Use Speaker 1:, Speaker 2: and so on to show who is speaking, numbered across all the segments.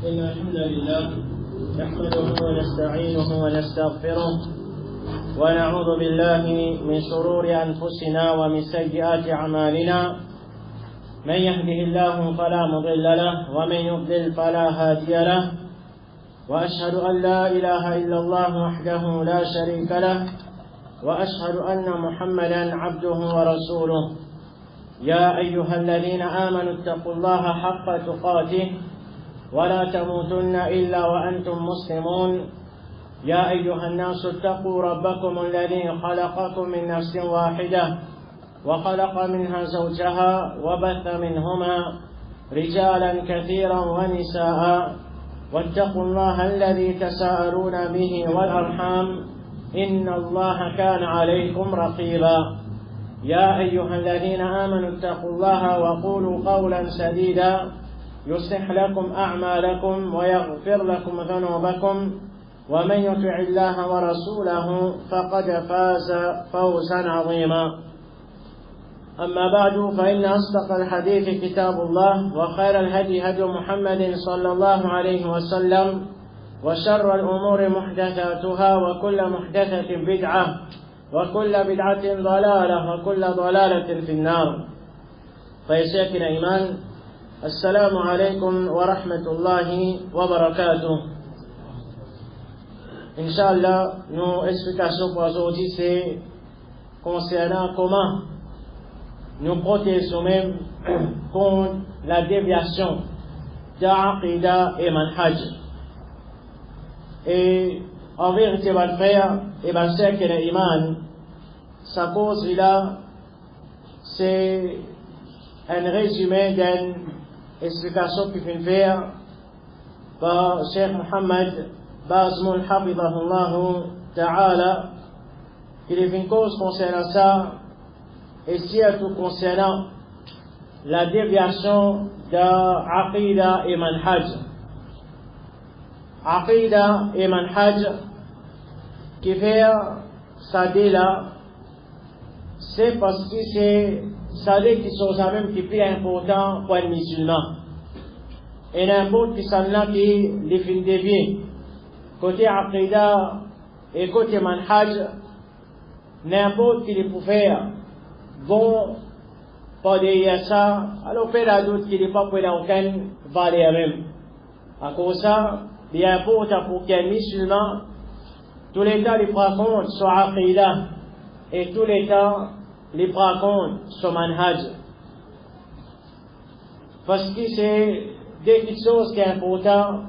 Speaker 1: إن الحمد لله نحمده ونستعينه ونستغفره ونعوذ بالله من شرور أنفسنا ومن سيئات أعمالنا. من يهده الله فلا مضل له ومن يضلل فلا هادي له، وأشهد أن لا إله إلا الله وحده لا شريك له، وأشهد أن محمدا عبده ورسوله. يا أيها الذين آمنوا اتقوا الله حق تقاته ولا تموتن إلا وأنتم مسلمون. يا أيها الناس اتقوا ربكم الذي خلقكم من نفس واحدة وخلق منها زوجها وبث منهما رجالا كثيرا ونساء، واتقوا الله الذي تساءلون به والأرحام إن الله كان عليكم رقيبا. يا أيها الذين آمنوا اتقوا الله وقولوا قولا سديدا يصلح لكم أعمالكم ويغفر لكم ذنوبكم، ومن يطع الله ورسوله فقد فاز فوزا عظيما. أما بعد، فإن أصدق الحديث كتاب الله، وخير الهدي هدي محمد صلى الله عليه وسلم، وشر الأمور محدثاتها، وكل محدثة بدعة، وكل بدعة ضلالة، وكل ضلالة في النار. فيساكن إيمان، السلام عليكم ورحمة الله وبركاته. Inch'Allah, nos explications pour aujourd'hui, c'est concernant comment nous protéger nous-mêmes contre la déviation d'Aqida et Manhaj. Et en vérité, mon frère, et ma sœur qui est l'Iman, sa cause là, c'est un résumé d'une explication qui vient faire par Cheikh Mohammed Bazmoul Hafidahullah Ta'ala. Il est une cause concernant ça, et surtout concernant la déviation d'Aqida et Manhaj. Aqida et Manhaj qui fait ça là, c'est parce que c'est ça qui sont quand même qui plus important pour un musulman. Et n'importe qui s'en a qui les fin dévier. Côté Aqida et côté Manhaj, n'importe qui les peut faire vont pas derrière ça, alors faire la doute qu'il n'est pas pour aucune valeur même. À cause de ça, il est important pour qu'un musulman, tous les temps, les prend compte sur Aqida et tous les temps, les prend compte sur Manhaj. Parce que c'est des petites choses qui sont importantes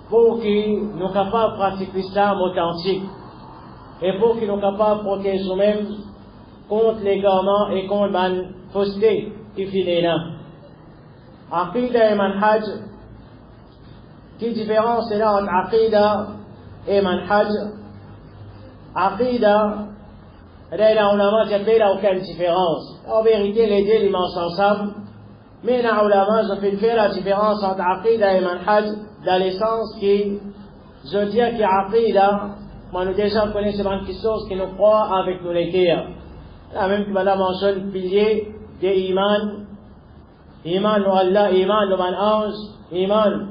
Speaker 1: pour qu'ils nous capables de pratiquer l'islam authentique et pour qu'ils nous capables de protéger nous-mêmes contre l'égarement et contre la fausseté qui fait là. Aqida et Manhaj, quelle différence est là entre Aqida et Manhaj? Aqida, les ulama n'ont pas aucune différence. En vérité, les deux ils marchent ensemble, mais les ulama ont fait la différence entre Aqida et Manhaj dans le sens que je dis que Aqida, moi nous déjà connaissons quelque chose qui nous croit avec nous les cœurs. Là même que madame mentionne le pilier de Iman, Iman au Allah, Iman au ange, Iman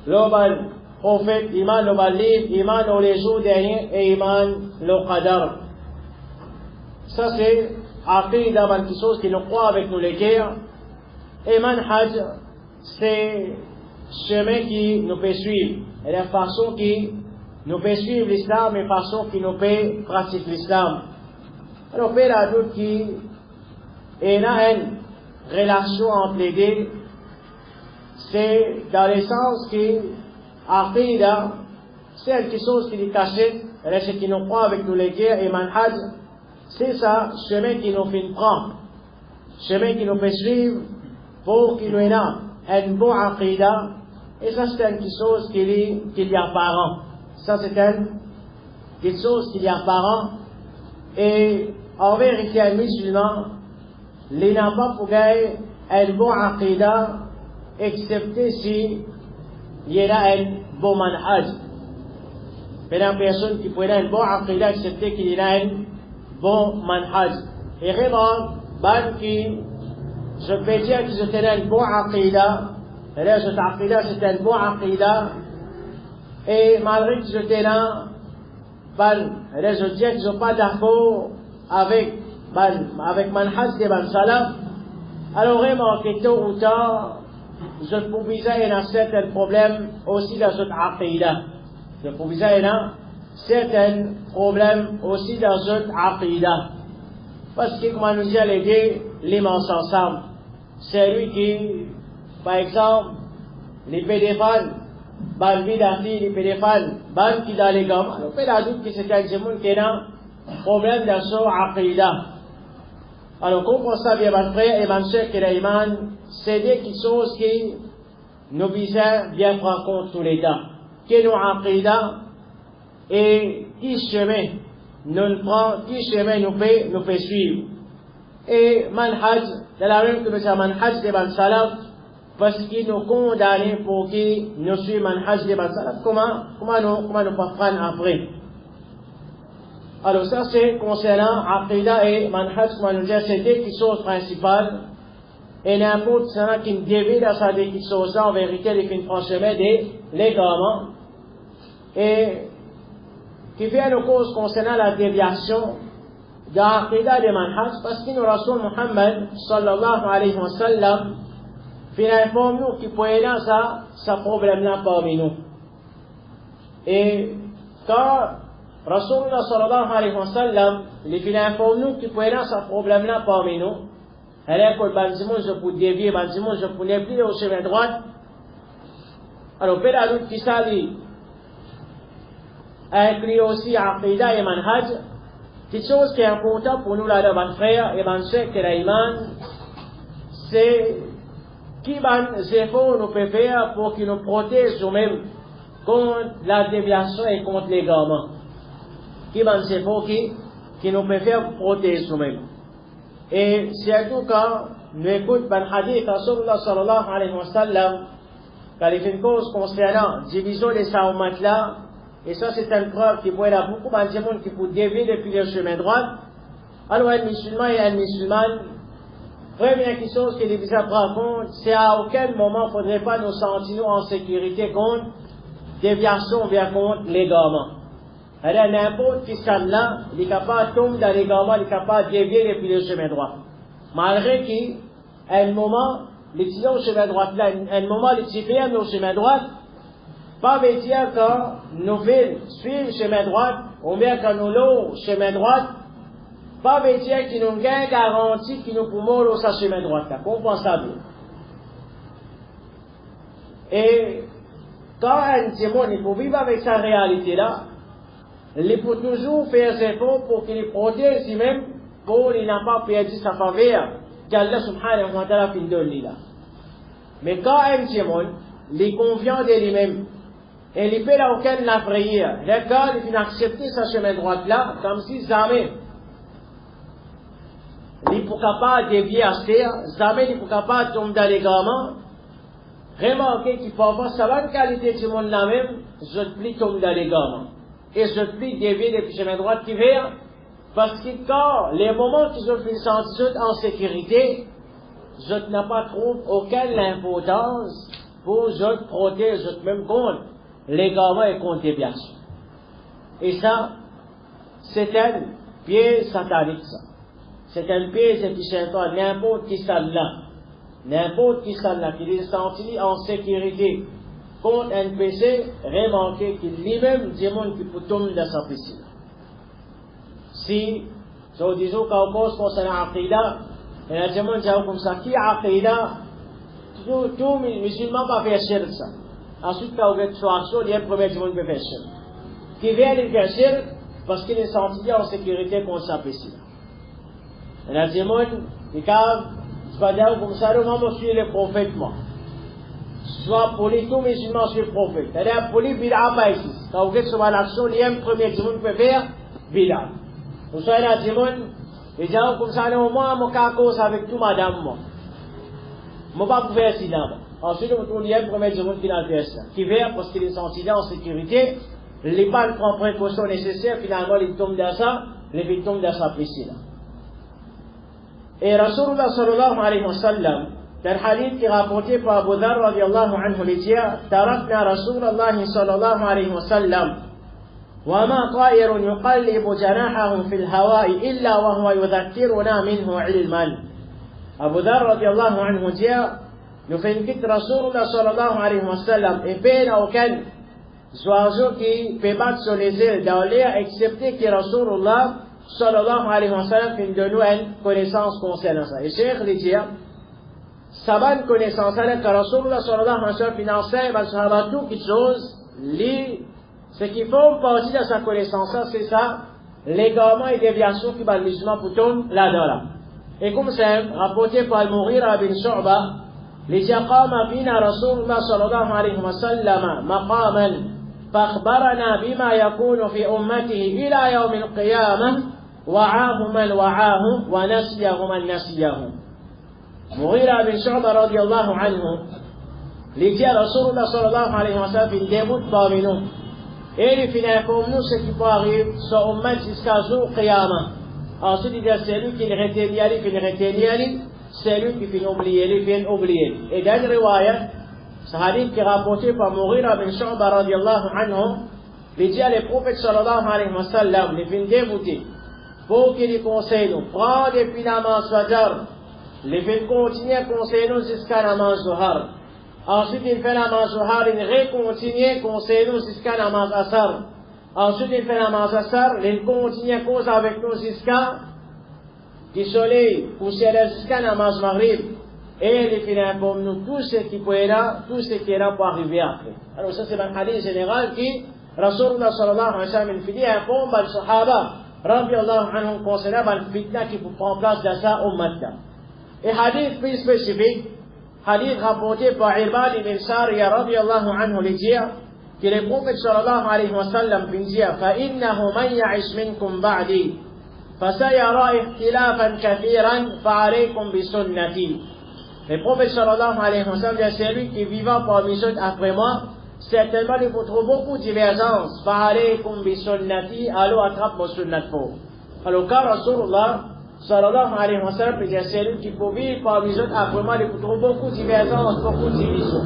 Speaker 1: au prophète, Iman au livre, Iman au les jours derniers et Iman au Qadar. Ça c'est Aqida, quelque chose qui nous croit avec nous les cœurs. Et Manhaj, c'est chemin qui nous peut suivre, et la façon qui nous peut suivre l'islam et la façon qui nous peut pratiquer l'islam. Alors, on fait la doute qu'il y a une relation entre les deux, c'est dans le sens que Aqida, c'est quelque chose qui est caché, et ce qui nous croit avec nous les guerres, et Manhaj, c'est ça, chemin qui nous fait prendre, chemin qui nous fait suivre pour qu'il y ait un bon Aqida, et ça c'est quelque chose qui est apparent. Ça c'est quelque chose qui est apparent, et en vérité, un musulman, il n'a pas pour gagner un bon Aqida, excepté si il y a un bon Manhaj. Mais la personne qui peut avoir un bon Aqida, excepté qu'il y a un bon Manhaj. Et vraiment, je peux dire que je tenais un bon Aqida, là, cette aqida, c'est un bon aqida. Et malgré que j'étais là, là, je dis que je ne suis pas d'accord avec manhaj de ban salaf, alors vraiment que tôt ou tard, je pouvais dire qu'il y a un certain problème aussi dans cette aqida. Je pouvais dire qu'il y a un certain problème aussi dans cette aqida. Parce que, comme nous dit les mens ensemble, c'est lui qui, par exemple, les pédophiles, ban bidati, les pédophiles, ban qui dans les gamins, on peut la doute que c'est un monde qui a un problème dans cette aqida. Alors, comprends ça bien, mon frère et mon soeur, c'est des choses qui nous visent bien prendre compte tous les temps. Que nous aqida et qui chemin nous prend, qui chemin nous fait suivre. Et manhaj, de la même que nous manhaj de ban salaf, parce qu'il nous condamne pour qu'il nous suive manhaj de ban salaf, comment nous pas prendre après. Alors ça c'est concernant aqida et manhaj, comme nous disons, c'est des choses principales. Et n'importe qui qui dévie dans sa des choses là, en vérité, il fait une franchement des légalement. Et qui fait une cause concernant la déviation de l'aqida et de manhaj, parce que nous Rasul Muhammad sallallahu alayhi wa sallam fait informe nous qu'il peut y avoir ça problème là parmi nous. Et quand Rasulullah sallallahu alayhi wa sallam, il fait informe nous qu'il peut y avoir ça problème là parmi nous, alors que le je peux dévier, je peux ne plus au chemin droit. Alors, peut-être qui s'allie inclut aussi aqida et manhaj. Quelque chose qui est important pour nous là, mon frère et mon soeur qui est iman, c'est qui efforts nous peut faire pour qu'il nous protège nous-mêmes contre la déviation et contre l'égarement. Qui efforts qui nous peut faire pour protéger nous-mêmes. Et surtout quand nous écoutons le hadith de Rasulullah sallallahu alayhi wa sallam, quand il fait une cause concernant division des sa'oumat là, et ça c'est une preuve qui peut y avoir beaucoup de monde qui peut dévier depuis le chemin droit. Alors un musulman et un musulman, première chose que les visas prennent compte, c'est à aucun moment il ne faudrait pas nous sentir en sécurité contre déviation bien contre l'égarement. Alors, n'importe qui s'en là, il est capable de tomber dans l'égarement, il est capable de dévier depuis le chemin droit. Malgré qu'à un moment, les tient au chemin droit là, à un moment, les tient au chemin droit, pas veut dire que nous voulons suivre le chemin droit, ou bien que nous l'eau chemin droit, pas veut dire qu'il nous gagne garantie qu'il nous pouvons au chemin droit là. Comprends ça bien. Et, quand un démon, il faut vivre avec sa réalité là, il faut toujours faire ses efforts pour qu'il protège lui-même, pour qu'il n'a pas perdu sa faveur qu'Allah subhanahu wa ta'ala finit de lui là. Mais quand un démon, il est confiant de lui-même, et il peut aucune la prière, regarde, il finit accepter sa chemin droit là, comme si jamais, il est capable de dévier à terre, jamais il est capable de tomber dans l'égarement. Remarquez qu'il faut avoir sa bonne qualité du monde là même, je ne plus tomber dans l'égarement. Et je plie dévier depuis chemin droit qui vient, parce que quand les moments que je me sens en sécurité, je n'ai pas trouvé aucune importance pour je protéger même contre l'égarement et contre déviation. Et ça, c'est un piège satanique ça. C'est un piège qui cherche n'importe qui s'en là. N'importe qui s'en là, qui est senti en sécurité contre un péché, remarquez qu'il lui-même dit qu'il peut tomber dans sa piscine. Si, je dis qu'en cause concernant l'aqida, il y a des gens qui disent comme ça, qui aqida, tout musulman va faire shirk ça. Ensuite, quand vous êtes sur action, il y a un premier monde qui peut faire shirk. Qui vient de faire shirk parce qu'il est senti en sécurité contre sa piscine. Il y a des gens qui disent, tu vas dire comme ça, moi je suis le prophète, moi. Soit pour les tout musulmans, je suis le prophète. C'est-à-dire, pour les bid'a pas ici. Quand vous êtes sur l'action, il y a un premier monde qui peut faire bid'a. Vous soyez là, Timon, et disent, comme ça, moi, mon cas cause avec tout madame, moi. Moi, pas pour faire sida, moi. Ensuite, il y a un premier monde qui n'a fait ça. Qui vient parce qu'il est senti en sécurité, les pas prend précaution nécessaire, finalement, il tombe dans ça, il tombe dans sa piscine. Et Rasulullah sallallahu alayhi wa sallam, C'est un hadith qui est rapporté par Abu Dharr radiallahu anhu, il dit Tarakna Rasulallah sallallahu alayhi wa sallam وما طائر يقلب جناحه في الهواء إلا وهو يذكرنا منه علما. Abu Dharr radiallahu anhu dit nous faisons quitte Rasulullah sallallahu alayhi wa sallam et peine à aucun oiseau qui peut battre sur les ailes dans l'air excepté que Rasulullah sallallahu alayhi wa sallam fait de nous une connaissance concernant ça. Et Cheikh lui dit sa bonne connaissance est que Rasulullah sallallahu alayhi wa sallam enseigne à Sahaba toutes les choses, ce qui font partie de sa connaissance, c'est ça, l'égarement et déviation qui va le musulman pour tout là-dedans. Et comme c'est rapporté par Al-Mughira bin Shu'ba, les jaqama bina Rasulullah sallallahu alayhi wa sallam maqaman فأخبرنا بما يكون في أمته إلى يوم القيامة وعاه من وعاه ونسيه من نسيه. Mughira bin Shu'ba radiallahu anhu, il dit à Rasulullah sallallahu alayhi wa sallam, il débute parmi nous. Et il finit pour nous ce qui peut arriver sur Ummat jusqu'à jour Qiyamah. Ensuite, il dit c'est lui qui retient, c'est lui qui finit oublier. Et dans une riwayat, ce hadith qui est rapporté par Mughira bin Shu'ba radiallahu anhu, il dit à le prophète sallallahu alayhi wa sallam, il finit débuté, pour qu'il lui conseille nous, prends depuis la main Fajr, il fait continuer à conseiller nous jusqu'à namaz Zuhar. Ensuite, il fait namaz Zuhar, il recontinue à conseiller nous jusqu'à namaz Asar. Ensuite, il fait namaz Asar, il continue à causer avec nous jusqu'à du soleil, jusqu'à namaz Maghrib. Et il finit pour nous tout ce qui peut là, tout ce qui est là pour arriver après. Alors ça, c'est un hadith général qui, Rasulullah sallallahu alayhi wa sallam, il finit un pompe à Sahaba, radiallahu anhum, concernant le fitna qui prend place dans sa ummata. Et hadith plus spécifique, hadith rapporté par Irbad ibn Sariya radiallahu anhu, il dit que le prophète sallallahu alayhi wa sallam dit فَإِنَّهُ مَنْ يَعِشْ مِنْكُمْ بَعْدِي فَسَيَرَى اخْتِلَافًا كَثِيرًا فَعَلَيْكُمْ بِسُنَّتِي. Le prophète sallallahu alayhi wa sallam dit c'est lui qui vivant parmi ceux après moi, certainement il vous trouve beaucoup de divergences. فَعَلَيْكُمْ بِسُنَّتِي, alors attrape mon sunnat pour. Alors quand Rasulullah sallallahu alayhi wa sallam, c'est lui qui peut vivre parmi les autres après moi, il trouve beaucoup de divergences, beaucoup de divisions.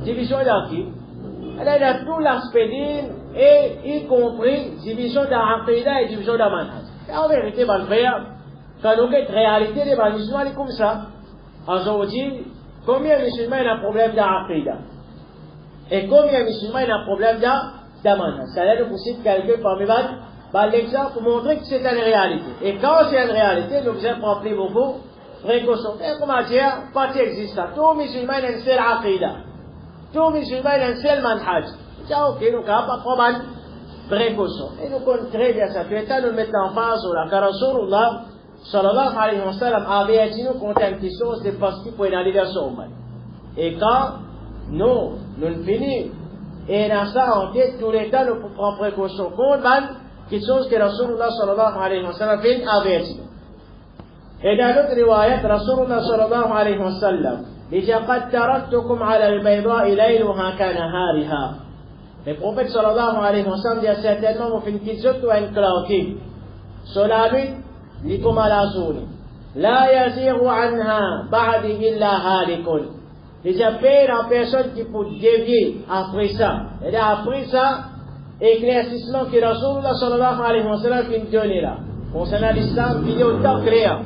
Speaker 1: Division dans qui? Elle a tout l'aspect d'île, et y compris division dans l'Aqidah et division dans Manhaj. Et en vérité, mon frère, quand nous avons réalité des musulmans, c'est comme ça. Aujourd'hui, combien de musulmans ont un problème dans l'Aqidah? Et combien de musulmans ont un problème dans Manhaj? C'est-à-dire que vous citez quelqu'un parmi vous, l'exemple pour montrer que c'est une réalité. Et quand c'est une réalité, nous devons prendre beaucoup de précautions. Et comment dire, pas d'existe. Tout musulman a une seule aqidah. Tout musulman a une seule manhaj. C'est ok, nous n'avons pas prendre de précautions. Et nous connaissons très bien ça. Tout état, nous le mettons en phase sur la Rasulullah sallallahu alayhi wa sallam avait dit nous contre une question, c'est parce qu'il faut une allévation humaine. Et quand nous finissons, et dans ça en tête, tout l'état, nous pouvons prendre précaution contre quelque chose que Rasulullah sallallahu alayhi wa sallam avait dit. Et dans notre riwayat, Rasulullah sallallahu alayhi wa sallam dit قد تركتكم على البيضاء ليلها كنهارها. Le prophète sallallahu alayhi wa sallam dit certainement vous faites quelque chose ou un clarté. Sur la nuit, il comme à la zone. لا يزيغ عنها بعد إلا هالك. Il appelle en personne qui peut dévier après ça. Et après ça, éclaircissement que Rasulullah sallallahu alayhi wa sallam qui nous donne là. Concernant l'islam, il y a autant clair.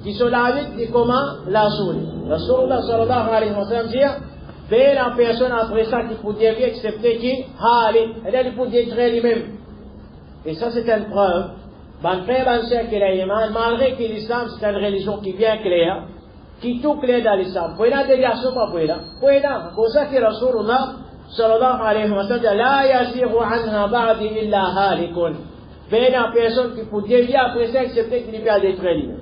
Speaker 1: Qui sont la vie de comment la journée. Rasulullah sallallahu alayhi wa sallam dit, faire en personne après ça qui peut dévier, excepté qui, elle peut détruire lui-même. Et ça c'est une preuve. Ben frère, ben sœur, que l'Iman, malgré que l'islam c'est une religion qui est bien claire, qui est tout clair dans l'islam. Pour la déviation, pas pour là. Pour là. Pour ça que Rasulullah sallallahu alayhi wa sallam dit, la yasiru anha ba'di illa halikun. Faire en personne qui peut dévier après ça, excepté qu'il peut détruire lui-même.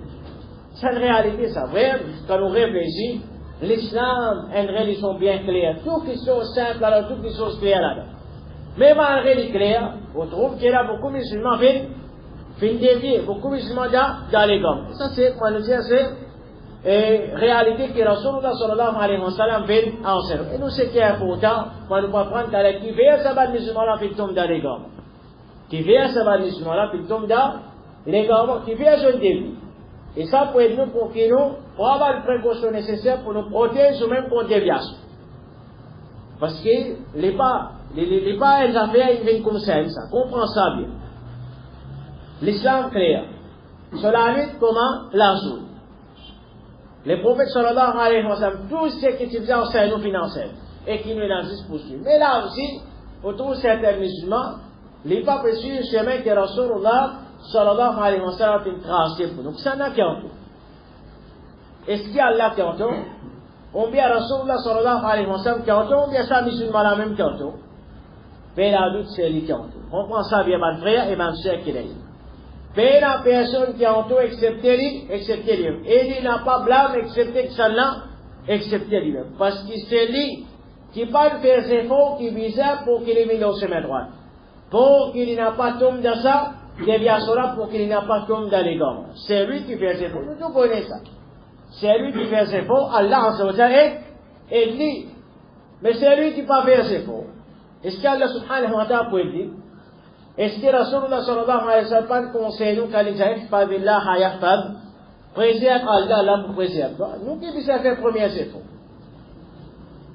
Speaker 1: C'est une réalité, ça. Vrai, quand on réfléchit, l'islam est une religion bien claire. Toutes les choses simples, alors toutes les choses claires là-dedans. Mais malgré les clairs, on trouve qu'il y a beaucoup de musulmans qui fin dévier, beaucoup de musulmans dans les gommes. Ça, c'est, comment nous dire, c'est réalité que Rasulullah sallallahu alayhi wa sallam fait enseigner. Et nous, ce qui est important, quand nous pouvons prendre dans les qui veillent à sabat musulmans-là, puis tombe dans les gommes. Qui veillent à sabat musulmans-là, puis tombe dans les gommes, qui veillent à jeune dévier. Et ça peut être nous pour avoir une précaution nécessaire pour nous protéger ou même contre déviation. Parce que les pas les affaires, ils viennent comme ça. Comprends ça bien. L'islam clair. Cela dit comment la chose. Les prophètes sallallahu alayhi wa sallam, tous ceux qui faisaient enseignement financier et qui nous l'ont juste poursuivi. Mais là aussi, pour tous certains musulmans, les papes suivent le chemin que Rasulullah sallallahu alayhi wa sallam a tracé pour nous. Donc ça n'a qu'un tour. Est-ce qu'il y a Allah qui entend? On bien Rasulullah sallallahu alayhi wa sallam qui entend, ou bien ça musulman la même qui entend? Mais la doute c'est lui qui entend. On prend ça bien, mon frère et ma soeur qui l'a dit. Mais la personne qui entend excepté lui. Et il n'a pas blâme excepté que celle-là, excepté lui-même. Parce que c'est lui qui parle faire ses efforts, qui visait pour qu'il ait mis au chemin droit. Pour qu'il n'a pas tombé dans ça, déviation là pour qu'il n'a pas tombé dans les gants. C'est lui qui fait ses efforts. Nous tous connaissons ça. C'est lui qui fait ses efforts. Allah est lui. Mais c'est lui qui ne peut pas faire ses efforts. Est-ce qu'Allah subhanahu wa ta'ala peut dire? Est-ce que Rasulullah sallallahu alayhi wa sallam conseille nous qu'Allah yahfadillah yahfad? Préserve Allah, là pour préserver. Nous qui puissions faire premier effort.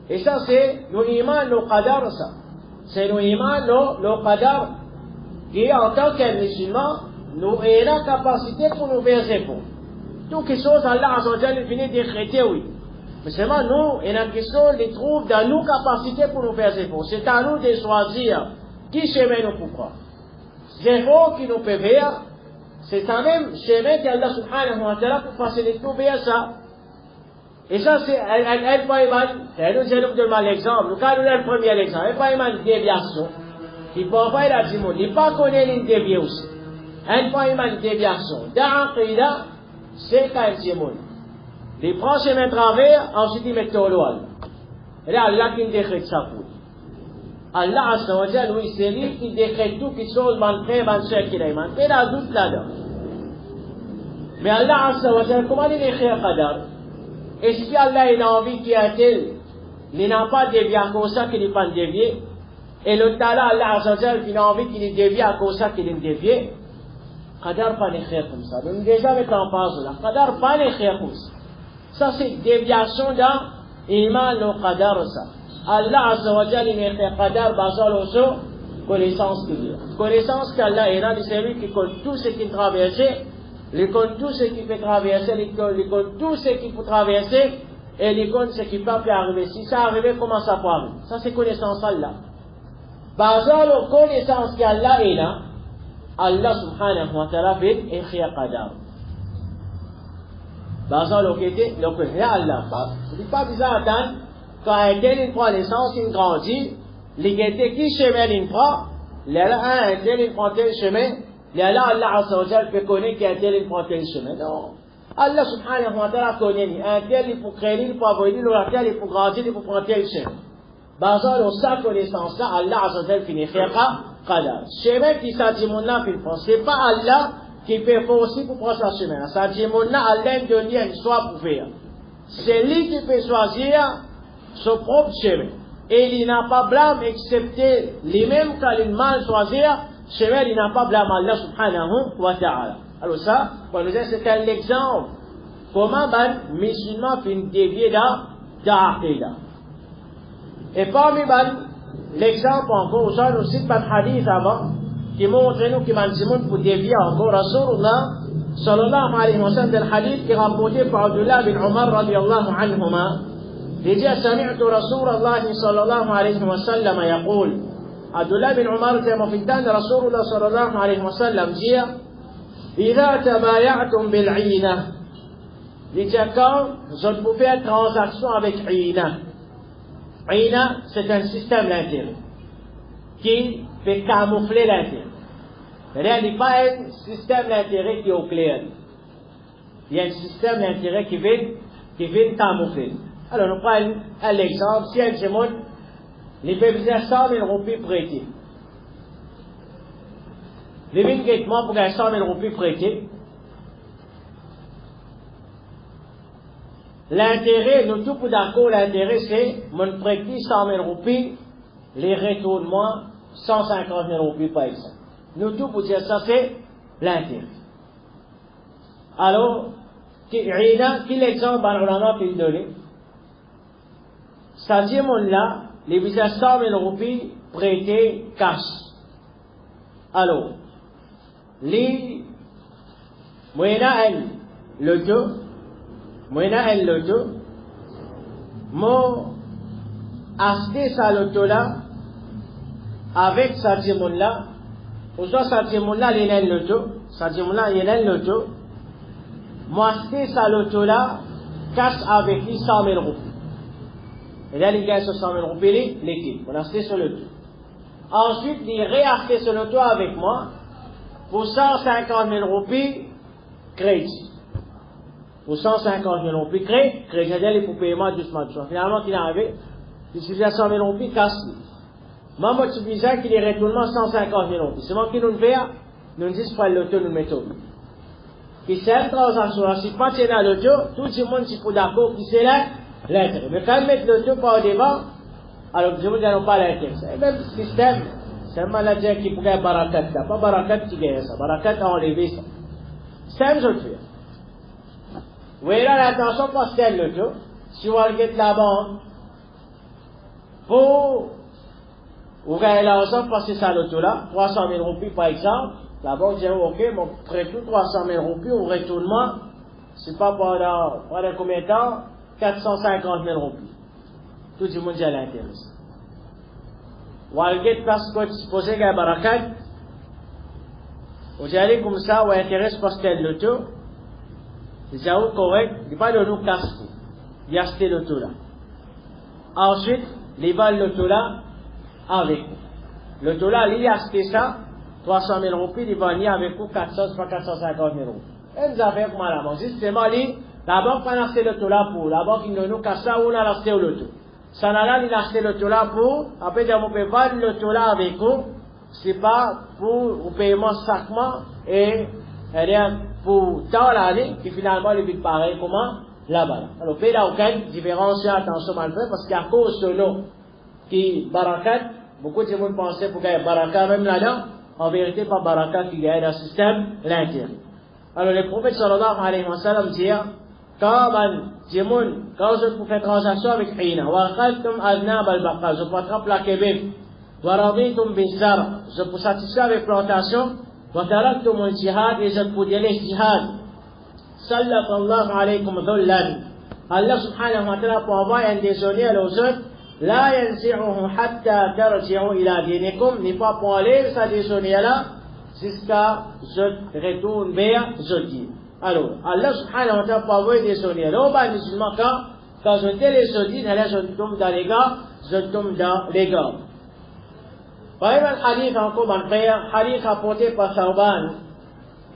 Speaker 1: Et ça c'est nos iman, nos qadar, ça. C'est nos iman, nos qadar, qui en tant que musulmans, nous avons la capacité pour nous faire effort. Toutes les choses, Allah azza wa jalla finit décréter, oui. Mais seulement nous, et la question, les trouve dans nos capacités pour nous faire effort. C'est à nous de choisir qui chemin nous pour prendre. Zéro qui nous peut faire, c'est ça même chemin qu'Allah subhanahu wa ta'ala pour faciliter nous faire ça. Et ça, c'est, elle pas mal, elle nous donne l'exemple. Nous, quand nous avons le premier exemple, elle pas mal de déviation. Il peut pas la dire, il pas connaître une déviation. Elle pas mal de déviation. Dans l'Aqida, c'est quand elle dit, il prend chemin travers, ensuite il met au loin. Et là, Allah qui décrète ça pour. Allah azza wa jalla, oui, c'est lui qui décrète tout, qui chose, man frère, man soeur, qui l'a iman. Et là, doute là-dedans. Mais Allah azza wa jalla, comment il écrit un qadar? Est-ce qu'Allah il a envie qu'il y ait tel, il n'a pas dévié à cause ça qu'il n'est pas dévié? Et le tala, Allah azza wa jalla, il a envie qu'il est dévié à cause ça qu'il est dévié? Qadar pas l'écrire comme ça. Donc déjà, avec l'emphase là, qadar pas l'écrire comme ça. Ça, c'est déviation dans iman no qadar ça. Allah azza wa jalla il fait qadar basal aussi connaissance qu'il a. Connaissance qu'Allah est là, c'est lui qui connaît tout ce qui traverse, il connaît tout ce qui peut traverser, il connaît tout ce qui peut traverser, et il connaît ce qui peut arriver. Si ça arrive, comment ça peut arriver? Ça c'est connaissance Allah. Basal connaissance qu'Allah est là, Allah subhanahu wa ta'ala fait écrire qadar. Basal au côté, le côté Allah. C'est pas bizarre à attendre. Quand un tel il prend l'essence, il grandit, l'égalité qui chemin il prend, là, un tel il prend tel chemin, là, Allah azza wa jalla fait connaître qu'un tel il prend tel chemin. Non. Allah subhanahu wa ta'ala connaît, un tel il faut créer, il faut avoir, un tel il faut grandir, il faut prendre tel chemin. Basal au sa connaissance là, Allah azza wa jalla finit faire qadar. Chemin qui ça dit mon là, c'est pas Allah qui peut forcer pour prendre sa chemin. Ça dit mon là, Allah donne une histoire pour faire. C'est lui qui peut choisir son propre chemin. Et il n'a pas blâme excepté les mêmes quand il mal choisir, chemin il n'a pas blâme Allah subhanahu wa ta'ala. Alors ça, pour nous dire, c'est un exemple. Comment un musulman fait une dévier d'Aqida. Et parmi l'exemple encore, ça nous cite un hadith avant, qui montre nous qui m'en pour dévier encore Rasulullah sallallahu alayhi wa sallam, le hadith qui est rapporté par Abdullah bin Umar radiyallahu anhuma. Il dit, سمعت رسول الله صلى الله عليه وسلم يقول, عبد الله بن عمر كما في الدين رسول الله صلى الله عليه وسلم dit, إذا تبايعتم بالعينة, il dit quand je peux faire transaction avec Aina. Aina, c'est un système d'intérêt qui fait camoufler l'intérêt. C'est-à-dire, il n'y a pas un système d'intérêt qui est au clair. Il y a un système d'intérêt qui vient camoufler. Alors, nous prenons l'exemple, si elle se montre, les peuvent dire 100 000 roupies prêtées. Les vingtements pour gagner 100 000 roupies prêtées. L'intérêt, nous tous pour d'accord, l'intérêt c'est, mon prêté 100 000 roupies, les retournements 150 000 roupies par exemple. Nous tous pour dire ça c'est l'intérêt. Alors, quel exemple dans l'ulama qu'il donnait? C'est-à-dire, là, les visas 100 000 roupies prêtés cash. Alors, les moyennant le tout, m'ont acheté ça l'auto-là, avec sa là, ou soit sa là, il y a l'auto, sa là, il y a l'auto, m'ont acheté ça l'auto-là, cash avec lui 100 000 roupies. Et là, il gagne 100 000 roupies, l'équipe, on a acheté sur l'auto. Ensuite, il réacheté sur l'auto avec moi, pour 150 000 roupies, crédit. Pour 150 000 roupies, crédit, c'est-à-dire pour paiement doucement. Finalement, qu'il arrive, il suffit à 100 000 roupies, casse-le. Maman, tu disais qu'il irait tout le monde 150 000 roupies. C'est moi qui nous fait, nous disons pas l'auto, nous mettons. Puis c'est une transaction, si pas tu es dans l'auto, tout le monde s'y fout d'accord, qui c'est là, l'intérêt. Mais quand ils mettent l'auto par devant, alors tout le monde n'ont pas l'intérêt. C'est le même système. C'est un manager qui pourrait barakat là. Pas barakat qui gagne ça. Barakat a enlevé ça. C'est un jeu de faire. Vous voyez là, l'attention parce qu'elle l'auto. Si vous regardez la banque, pour vous gagnez l'argent parce que c'est ça l'auto là, 300 000 roupies par exemple, la banque dit ok, mon prêt tout 300 000 roupies au retournement, c'est pas pendant combien de temps, 450 000 roupies. Tout le monde dit à l'intérêt. Walget parce que tu posais qu'il y a barakat, vous allez comme ça, ou intéresse parce qu'elle l'auto, c'est correct, il n'est pas de nous casse-fou, il a acheté l'auto là. Ensuite, il va l'auto là avec vous. L'auto là, il a acheté ça, 300 000 roupies, il va venir avec vous 450 000 roupies. Et nous avons comment la banque? Justement, la banque n'a pas acheté l'auto là pour, la banque il nous casse ça ou on a acheté l'auto. Ça n'a là, il a acheté l'auto là pour, après, on peut vendre l'auto là avec vous, c'est pas pour le paiement sacrement et rien pour tant l'année, qui finalement, il est pareil, comment? Là-bas. Alors, il n'y a aucune différence, attention mal fait, parce qu'à cause de l'eau qui barakat, beaucoup de gens pensaient pour qu'il y ait barakat même là-dedans, en vérité, pas barakat qui gagne dans le système, l'intérêt. Alors, le prophète sallallahu alayhi wa sallam dit, quand je fais transaction avec Hina, wa khaltum adnab al-baqal, je peux attraper la kebib, wa raditum bizar, je peux satisfaire avec plantation, wa taraktum al-jihad, et je peux dire les jihad. Sallallahu alaykum dhullan. Allah subhanahu wa ta'ala pour avoir un désonnier aux autres, la yanzi'uhu hatta tarji'u ila dinikum, n'est pas pour aller, ça désonnier là, jusqu'à je retourne vers je dis. Alors, Allah subhanahu wa ta'ala pour avoir des désonnier. Là, on musulman quand je dis les jeudis, là, je tombe dans les gars, je tombe dans les gars. Par exemple, hadith encore, mon frère, hadith rapporté par Thawban,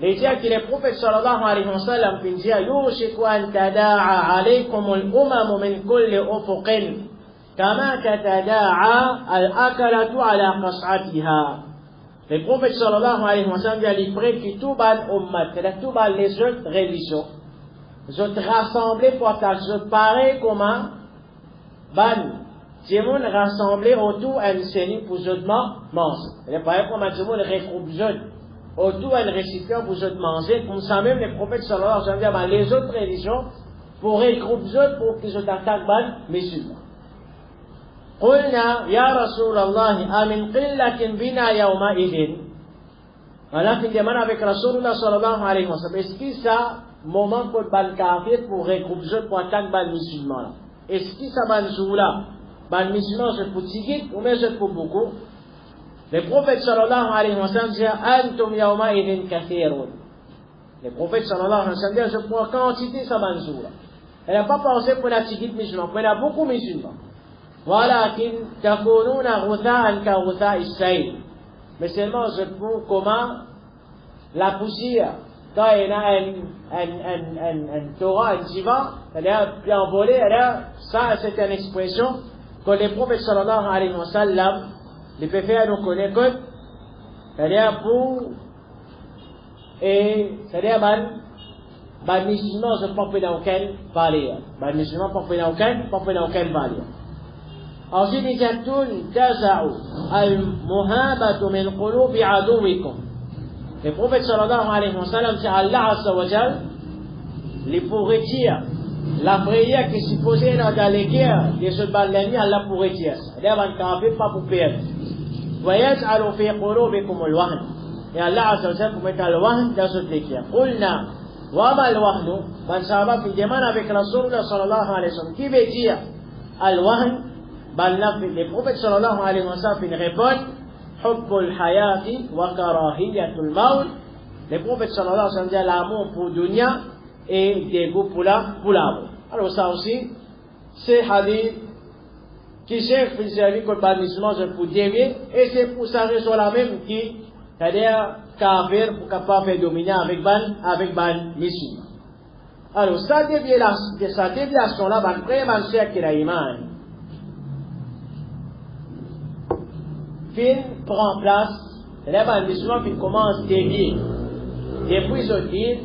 Speaker 1: il dit que le prophète sallallahu alayhi wa sallam dit yushiku an tada'a alaykum al-umam min kulli ufuqin kama tatada'a al-akalatu ala qas'atiha. Le prophète sallallahu alayhi wa sallam dit il prête que tout ban ummat, c'est-à-dire tout ban les autres religions, je te rassembler pour je pareil comment ban Djimoun rassemblé autour d'un sénie pour je manger. C'est pareil comme Djimoun regroupe autour d'un récipient pour je manger, comme ça même les prophètes sallallahu alayhi wa sallam disent les autres religions pour regrouper pour qu'ils attaquent les musulmans. قلنا يا رسول الله أمن قلة بنا يومئذ. Alors qu'il demande avec Rasulullah sallallahu alayhi wa sallam, est-ce que ça moment pour ban kafir pour regrouper pour attaquer les musulmans? Est-ce que ça ban zoula ban musulmans je pour tigit ou mais je pour beaucoup? Le prophète sallallahu alayhi wa sallam dit antum yawma'idhin kathirun. Le prophète sallallahu alayhi wa sallam dit je prends quantité ça ban zoula. Elle n'a pas pensé pour la tigit musulman, pour la beaucoup musulmans. ولكن تكونون غثاء كغثاء السيل. Mais seulement je pour comment la poussière quand il y a un torrent, un divan, elle est envolée, ça c'est une expression que les prophètes sallallahu alayhi wa sallam les préfèrent nous connaître que c'est-à-dire pour et c'est-à-dire ban musulman je ne peux pas dans aucune valeur, ban musulman ne peut pas dans aucune valeur. Ensuite, il dit taza'u al-muhabatu min qulubi aduwikum. Le prophète sallallahu alayhi wa sallam dit Allah azza wa jal, les pour retirer la prière qui est supposée dans les guerres, les soldats de l'ennemi, Allah pour retirer ça. D'ailleurs, on ne fait pas pour perdre. وَيَجْعَلُ فِي قُلُوبِكُمُ الْوَهْنَ. Et Allah Azza wa Jalla pour mettre le wahn dans cette guerre. قُلْنَا وَمَا الْوَهْنُ. Ben Sahaba qui demande avec Rasulullah sallallahu alayhi wa sallam, qui veut dire al-wahn? Ben les prophètes sallallahu alayhi wa sallam répondent حُبُّ الْحَيَاةِ وَكَرَاهِيَّةُ الْمَوْتِ. Les prophètes sallallahu alayhi wa sallam disent l'amour pour dunya et dégoût pour la mort. Alors ça aussi, c'est hadith qui cherche pour servir comme bannissement pour dévier, et c'est pour ça raison la même qui, c'est-à-dire kafir pour capable faire dominer avec ban musulman. Alors sa déviation là, ban vraiment cher qui la iman. Fin prend place, les ban musulman qui commence à dévier. Depuis ce dit,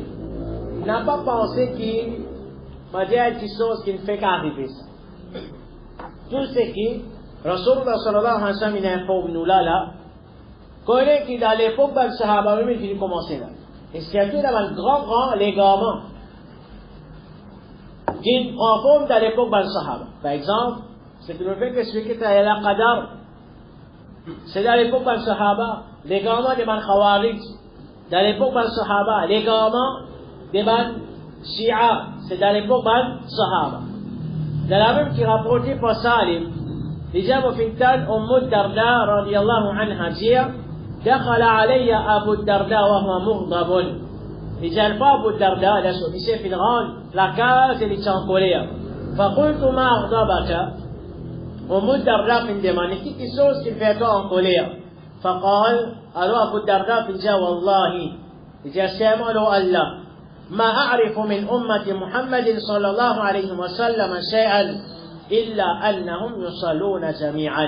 Speaker 1: n'a pas pensé qu'il va dire quelque chose qui ne fait qu'arriver ça. Tout ce qui, Rasulullah sallallahu alayhi wa sallam, il informe nous là, connaît qu'il dans l'époque de Sahaba, même il commençait là. Et c'est tout dans le grand légalement, qui prend forme dans l'époque de Sahaba. Par exemple, c'est que le fait que celui qui est à la Qadar, c'est dans l'époque de Sahaba, légalement des man Khawarij. Dans l'époque de Sahaba, légalement des man Shia, c'est dans l'époque de Sahaba. Dans la même qui rapporté par Salim, déjà au Fintan, Umm Darda, radiyallahu anha, dit, دخل علي أبو الدرداء وهو مغضب. déjà le pas Abu Darda, il a sorti في الغان, la case, il est en colère. فقلت ما أغضبك. Umm Darda me demande, quelque chose qui fait toi en colère. فقال, alors Abu Darda me dit, والله, il dit, سيما الله. ما أعرف من أمة محمد صلى الله عليه وسلم شيئا إلا أنهم يصلون جميعا.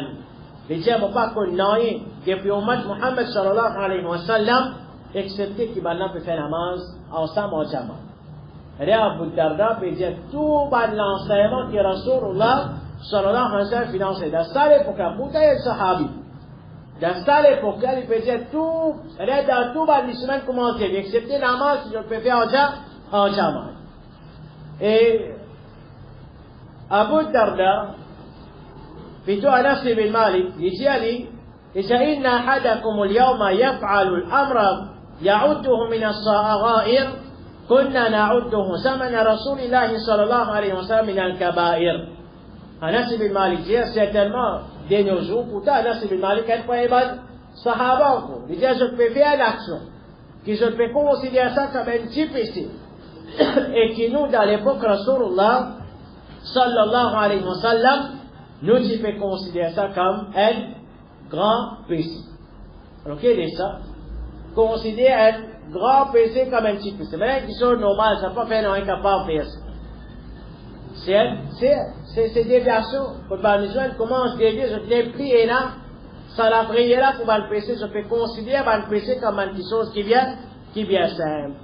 Speaker 1: Les gens ne vont pas connaître depuis Ummah Muhammad sallallahu alayhi wa sallam, excepté qu'ils peuvent faire namaz ensemble en jama. Et Abu Darda peut dire tout l'enseignement que Rasulullah sallallahu alayhi wa sallam finançait. Dans cette époque, pour les sahabis, dans cette époque, il peut dire tout, dans tout l'islam commenté, excepté namaz, je peux faire en jama. Et Abu Darda, في أنس بن مالك يجي إذا إن أحدكم اليوم يفعل الأمر يعده من الصغائر كنا نعده زمن رسول الله صلى الله عليه وسلم من الكبائر. أنس بن مالك dit certainement de nos jours, pourtant Anas bin Malik est pas un sahaba encore. Il dit je peux faire l'action, que je peux considérer ça comme un petit péché, et que nous dans l'époque Rasulullah sallallahu alayhi wa sallam, nous tu peux considérer ça comme un grand péché. Alors quel est ça? Considérer un grand péché comme un petit péché. Mais qui sont normales, ça ne peut pas faire incapable de faire ça. C'est déviation. Quand le musulman commence à dévier, je t'ai prié là, sans la prière là pour le péché, je peux considérer le péché comme une chose qui vient simple.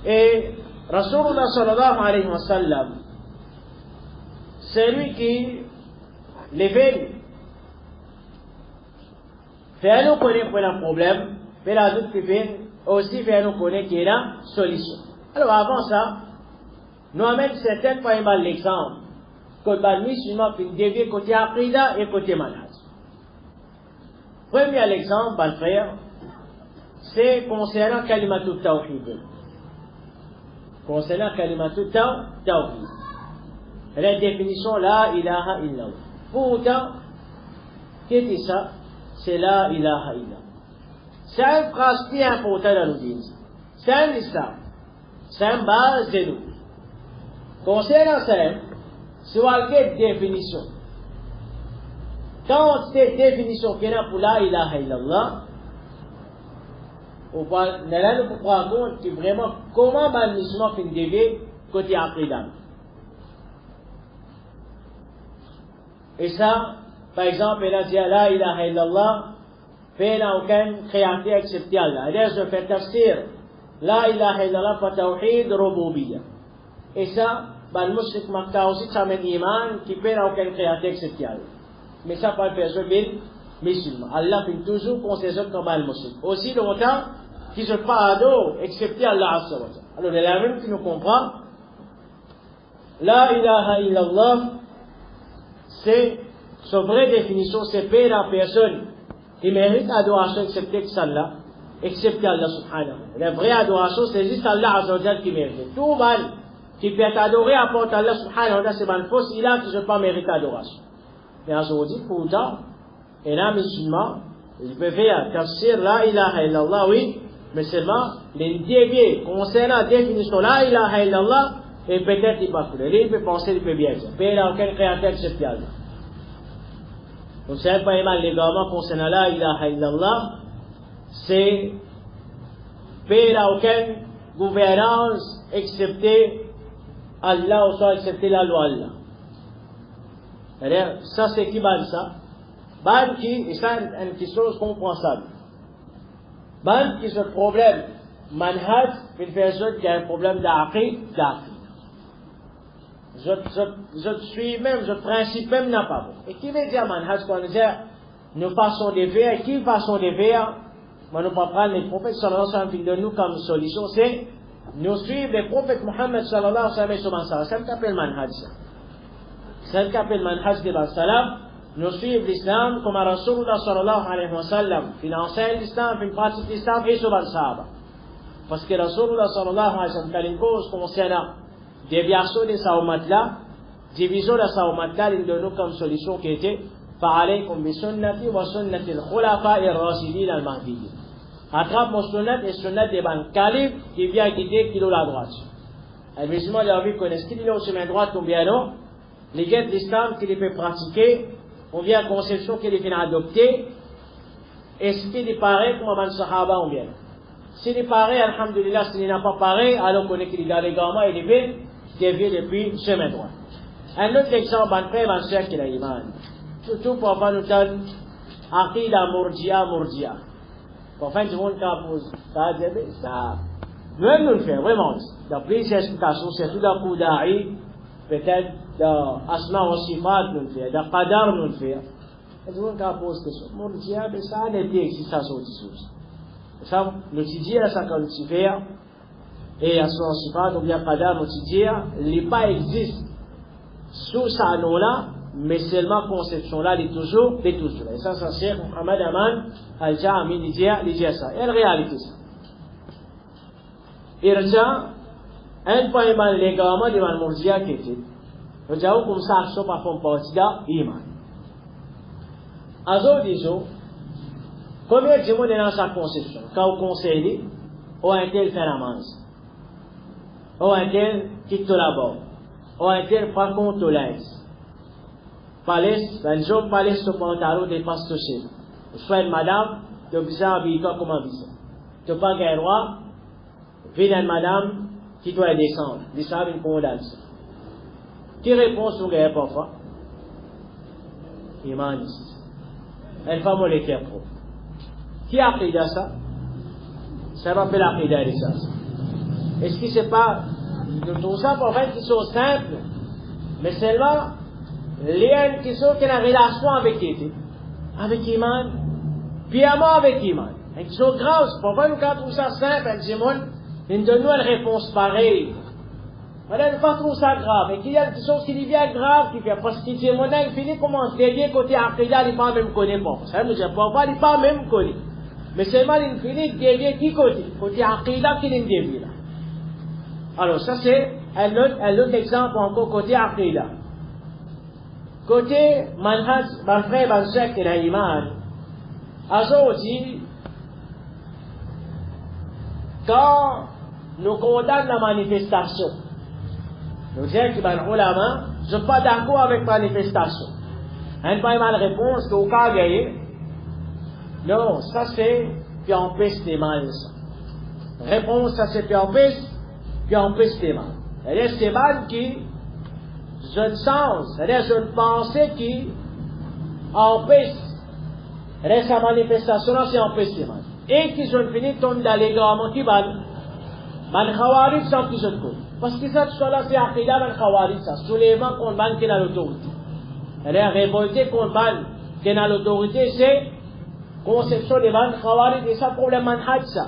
Speaker 1: Et Rasulullah sallallahu alayhi wa sallam, c'est lui qui l'éveille. Fait nous connaître le problème, mais la doute qui vient aussi fait nous connaître qu'il y a la solution. Alors avant ça, nous amène certains points mal l'exemple. Quand le musulman qui dévie côté aqida et côté malade. Premier exemple, le frère, c'est concernant Kalimatul Tawhid. Concernant Kalimatul Tawhid. La définition la ilaha illallah. Pourtant, qu'est-ce que ça? C'est la ilaha illallah. C'est une phrase qui est importante dans nos vies. C'est un islam. C'est une base de nous. Concernant ça, c'est une définition. Quand cette définition qui est pour la ilaha illallah, on va nous prendre compte que vraiment comment le musulman fait dévier côté aqida. Et ça, par exemple, il a dit la ilaha illallah, fait aucune créature excepté Allah. Et là, je fais tafsir, la ilaha illallah fa tawhid rububiyya. Et ça, le mushrik Makkah aussi, ça met iman qui fait aucune créature excepté Allah. Mais ça, pas le faire, je musulman. Allah fait toujours considérer comme le mushrik. Aussi longtemps qui se pas adore, excepté Allah Azza wa Jalla. Alors, de la même qui nous comprend, la ilaha illallah, c'est, sa vraie définition, c'est pas la personne qui mérite adoration excepté que Allah, excepté Allah subhanahu wa ta'ala. La vraie adoration, c'est juste Allah Azza wa Jalla qui mérite. Tout mal qui peut être adoré à part Allah subhanahu wa ta'ala, c'est un faux ilah qui ne peut pas mériter adoration. Mais aujourd'hui, pourtant, et là, musulman, il peut faire tafsir la ilaha illallah, oui, mais seulement les dévier concernant la définition la ilaha illallah, et peut-être il va couler. Il peut penser, il peut bien dire. Il n'y a aucun créateur excepté Allah. Donc, c'est pas mal l'égarement concernant la ilaha illallah, c'est il n'y a aucune gouvernance excepté Allah ou soit excepté la loi Allah. C'est-à-dire, ça c'est qui ban ça? Ban qui, et ça c'est une chose compréhensible. Ban qui ce problème, manhaj, une personne qui a un problème d'aqid. Je suis même, je principe même n'a pas bon. Et qui veut dire manhaj, quand on dit, nous façons des vers, qui façon des vers, mais nous pas prendre les prophètes sallallahu alayhi wa sallam de nous comme solution, c'est nous suivre les prophètes Muhammad sallallahu alayhi wa sallam. C'est ce qu'on appelle manhaj ça. C'est ce qu'on appelle manhaj de l'islam. Nous suivons l'islam comme Rasulullah sallallahu alayhi wa sallam. Il enseigne l'islam, il pratique l'islam et sur le sahaba. Parce que Rasulullah sallallahu alayhi wa sallam, quand il cause concernant déviation de sa umat-là, division de sa umat-là, il donne nous comme solution qui était فَعَلَيْكُمْ بِسُنَّتِي وَسُنَّةِ الْخُلَفَاءِ الرَّاشِدِينَ الْمَهْدِيِّينَ. Attrape mon sunnat et sunnat des ban califes qui vient guider qui la droite. Les musulmans de la vie connaissent qui au chemin droit ou bien non. Les guides de l'islam qui les peut pratiquer, on vient à conception qui les fait adopter. Est-ce qu'il est pareil comme un sahaba ou bien? S'il est pareil, alhamdulillah, s'il n'est pas pareil, alors on connaît qu'il a les gamins et les bébés déviés depuis le chemin droit. Un autre exemple, un frère, un soeur qui a l'iman. Surtout pour avoir nous donne aqida murji'a. Enfin, tout le monde pose ça, ça. Même nous le faire, vraiment. D'après ces explications, c'est tout d'un coup d'aïe, peut-être d'asma wa sifat nous le faire, de qadar nous le faire. Et tout le monde pose question. Murji'a, mais ça n'est pas si ça saute ici. Ça, nous dire ça quand nous faire, et asma wa sifat, ou bien qadar nous dire, les pas existent sous ça nom-là, mais seulement conception là, il est toujours. Et ça, c'est Cheikh Mohamed Aman Al-Jami, il dit ça. Et la réalité, ça. Irja, un point mal légalement de man Murji'a qui était. Nous disons comme ça, ça pas font partie d'iman. Azo disons, combien de monde est dans sa conception? Quand vous conseillez, ou un tel fait la manche, ou un tel quitte la bas, ou un tel prend compte de l'aise. Palais, ben jour palais sur pantalon dépasse touché. Soit madame, tu besoin habiller comme un visa. Tu pas qu'un roi, vienne madame qui doit descendre. Descendre une condamnation. Qui répond sur le parfois? Imaniste. Elle va me l'écrire trop. Qui a appris ça? Ça m'appelle l'aqida de ça. Est-ce que c'est pas, nous trouvons ça pour faire des choses simples, mais seulement, les qui sont qui ont une relation avec Iman, purement avec Iman. Et qui sont graves, pourquoi nous trouvons ça simple, ils nous donnent une réponse pareille. Voilà, nous ne trouvons ça grave. Et qu'il y a des choses qui deviennent graves, qui fait, parce que il finit comment se dévier côté Aqidah, il n'est pas même connu pour ça. Ça veut dire, pourquoi il n'est pas même connu. Mais seulement il finit de dévier qui côté Aqidah qui n'est dévié là. Alors ça c'est un autre exemple encore côté Aqidah. Côté manhaj, ban frère, ban sœur qui a l'iman, azo aussi, quand nous condamnons la manifestation, nous disons que ban ulama, je ne suis pas d'accord avec la manifestation. Un pas mal réponse que au cas gagné, non, ça c'est qui empêche les mal. Réponse, ça c'est qui empêche les mal. Et c'est mal qui jeune sens, c'est-à-dire jeune pensée qui empêche, sa manifestation là, c'est empêche les mal. Et qui jeune finit tombe dans l'égarement qui ban khawarij sans qui jeune cause. Parce que ça, tout ça là, c'est aqidah ban khawarij ça. Soulèvement qu'on ban qui est dans l'autorité. C'est-à-dire révolter qu'on ban qui est dans l'autorité, c'est conception des ban khawarij et ça problème manhaj ça.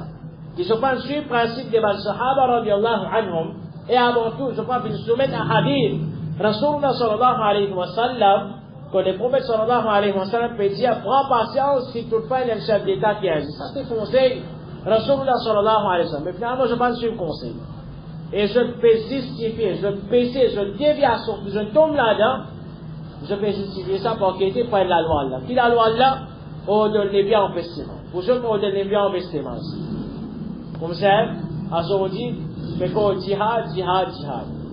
Speaker 1: qui ne sont pas suivre le principe des Sahaba radiallahu anhum, et avant tout, je pense qu'ils soumettent un hadith. Rasulullah sallallahu alayhi wa sallam, quand le prophète sallallahu alayhi wa sallam peut dire, prends patience si toutefois il y a un chef d'État qui agit. Ça c'est conseil, Rasulullah sallallahu alayhi wa sallam. Mais finalement, je ne vais pas suivre le conseil. Et je peux justifier, je peux pécher, je dévie, je tombe là-dedans, je peux justifier ça pour qu'il était pas de la loi là. Qui la loi là, on donne les biens en investissement. Pour ceux qui ont donné les biens en investissement. Comme ça, à ce qu'on dit, mais qu'on jihad.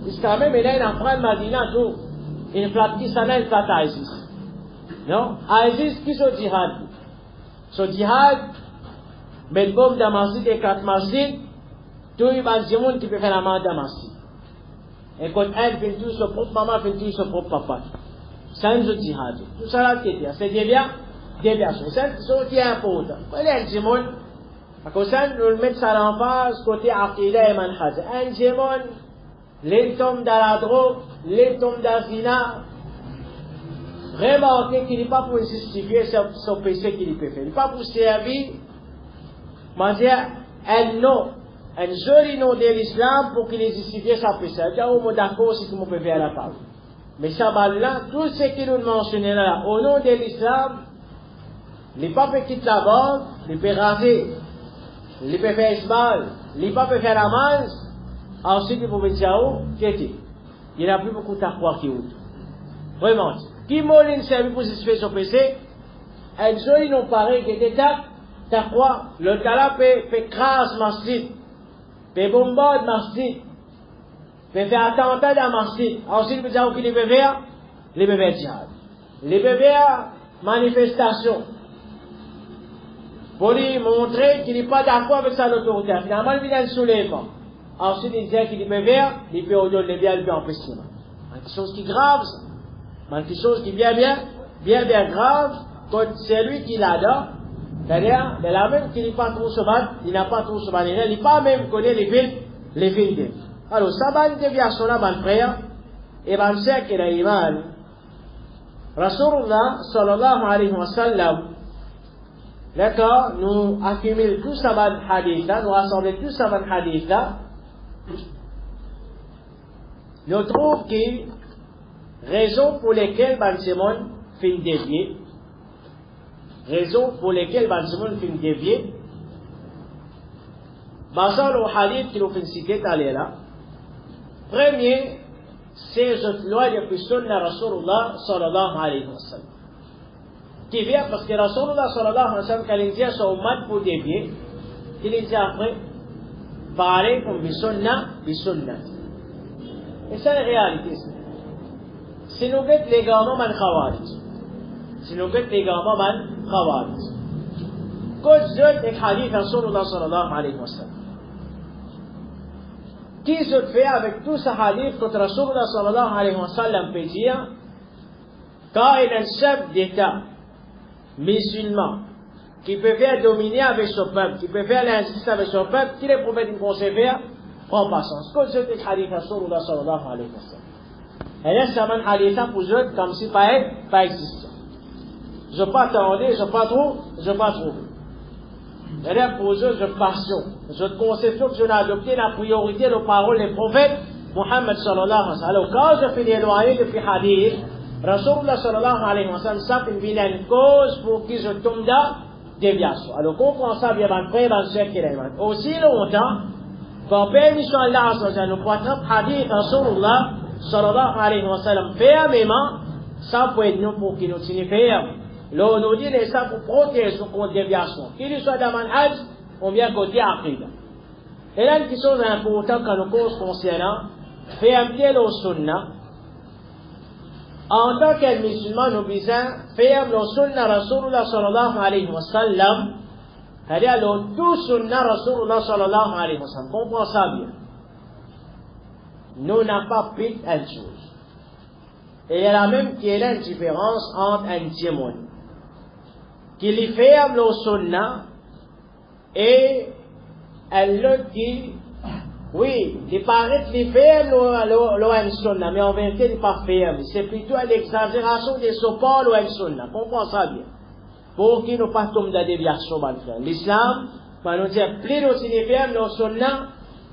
Speaker 1: Parce que même, il y a une frère Madina, tout, une plate qui s'en est une plate à Isis. Non? À Isis, qui sont jihad? Ce jihad, mais le bombe d'Amasid et 4 masjids, tout le monde qui peut faire la main d'Amasid. Et quand elle fait tout son propre maman, fait tout son propre papa. C'est un jeu jihad. Tout ça là, c'est déviation. C'est ce qui est important. Il y a un jimon, parce que ça, nous le mettons ça en face, côté Aqidah et Manhaj. Un jimon, les tombes dans la drogue, les tombes dans la zina, remarquez qu'il n'est pas pour justifier son péché qu'il peut faire. Il n'est pas pour servir, mais dire un nom, un joli nom de l'islam pour qu'il justifie sa péché. Je suis d'accord si tout le monde peut faire la parole. Mais ça va là, tout ce qui nous mentionne là, au nom de l'islam, les papes quittent la banque, les peuvent raser, les peuvent faire esmal, les papes peuvent faire la manche, ensuite ils peuvent dire, oh, qu'est-ce il n'y a plus beaucoup de taqwa qui outre. Vraiment. Qui m'a servi pour justifier son péché? Un jour, ils n'ont pareil, qui était taqwa. Le gars-là peut craser masjid, peut bombarder masjid, peut faire attentat dans masjid. Ensuite, ils peuvent dire, qu'ils peuvent faire? Les peuvent faire jihad. Les peuvent faire manifestation. Pour lui montrer qu'il n'est pas d'accord avec sa autorité. Finalement, il vient de soulèvement. Ensuite, il disait qu'il peut faire, il peut ordonner les biens, il peut empêcher. C'est quelque chose qui est grave, ça. C'est quelque chose qui est bien grave, quand c'est lui qui l'adore. C'est-à-dire, il a même qu'il n'est pas trop souvent, il n'a pas trop souvent, il n'a pas même connu les villes de. Alors, ça va une déviation là, mon frère, et mon sœur qui est l'imam. Rasulullah, sallallahu alayhi wa sallam, d'accord, nous accumulons tout ça dans le hadith là, nous rassemblons tout ça dans le hadith là. Nous trouvons que raison pour lesquelles Ban Simon fin dévié, basant le hadith qui nous fait citer là, premier, c'est cette loi de sunna Rasulullah sallallahu alayhi wa sallam. Qui vient parce que Rasulullah sallallahu alayhi wa sallam, quand il dit à son ummat pour dévier, il dit après, Ba'alaykum bi sunnah. Et c'est la réalité. Si nous guettons les gamins, man khawarij. Quand je dis le hadith Rasulullah sallallahu alayhi wa sallam, qui se fait avec tout ce hadith que Rasulullah sallallahu alayhi wa sallam peut dire, quand il y a un chef d'État musulman qui peut faire dominer avec son peuple, qui peut faire l'injustice avec son peuple, qui les prophètes vont se faire, prends patience. Quand je dis le hadith Rasulullah sallallahu alayhi wa sallam, et là, ça m'a un hadith pour eux comme si pas existant. Je pas attendais, je pas trop. Et là, pour eux, je passion. Je conception que je n'ai adopté la priorité, les paroles des prophètes, Muhammad sallallahu alayhi wa sallam. Alors, quand je fais l'éloigner depuis hadith, Rasulullah sallallahu alayhi wa sallam, ça fait une cause pour qui je tombe dans déviation. Alors, comprends ça bien, mon frère, mon soeur qui est là. Aussi longtemps, quand permission Allah nous prend hadith Rasulullah sallallahu alayhi wa sallam, fermement, ça peut être nous pour qu'il nous signifie. Là, on nous dit ça pour protéger contre déviation. Qu'il soit dans Manhaj, on vient côté Aqidah. Et là, une chose importante quand nous cause concernant, fermer le sunnah. En tant que musulman, nous disons, ferme le sunnah Rasulullah sallallahu alayhi wa sallam, c'est-à-dire le tout sunnah Rasulullah sallallahu alayhi wa sallam. Comprends ça bien. Nous n'avons pas pris une chose. Et il y a la même qui est la différence entre un djemon qui ferme le sunnah et l'autre qui, oui, il paraît qu'il ferme le sunnah, mais en vérité, il n'est pas ferme. C'est plutôt l'exagération des supports le sunnah. Comprends ça bien. Pour qu'il ne pas tombe dans la déviation, mon frère. L'islam, nous dire, plus nous signifions nos sunna,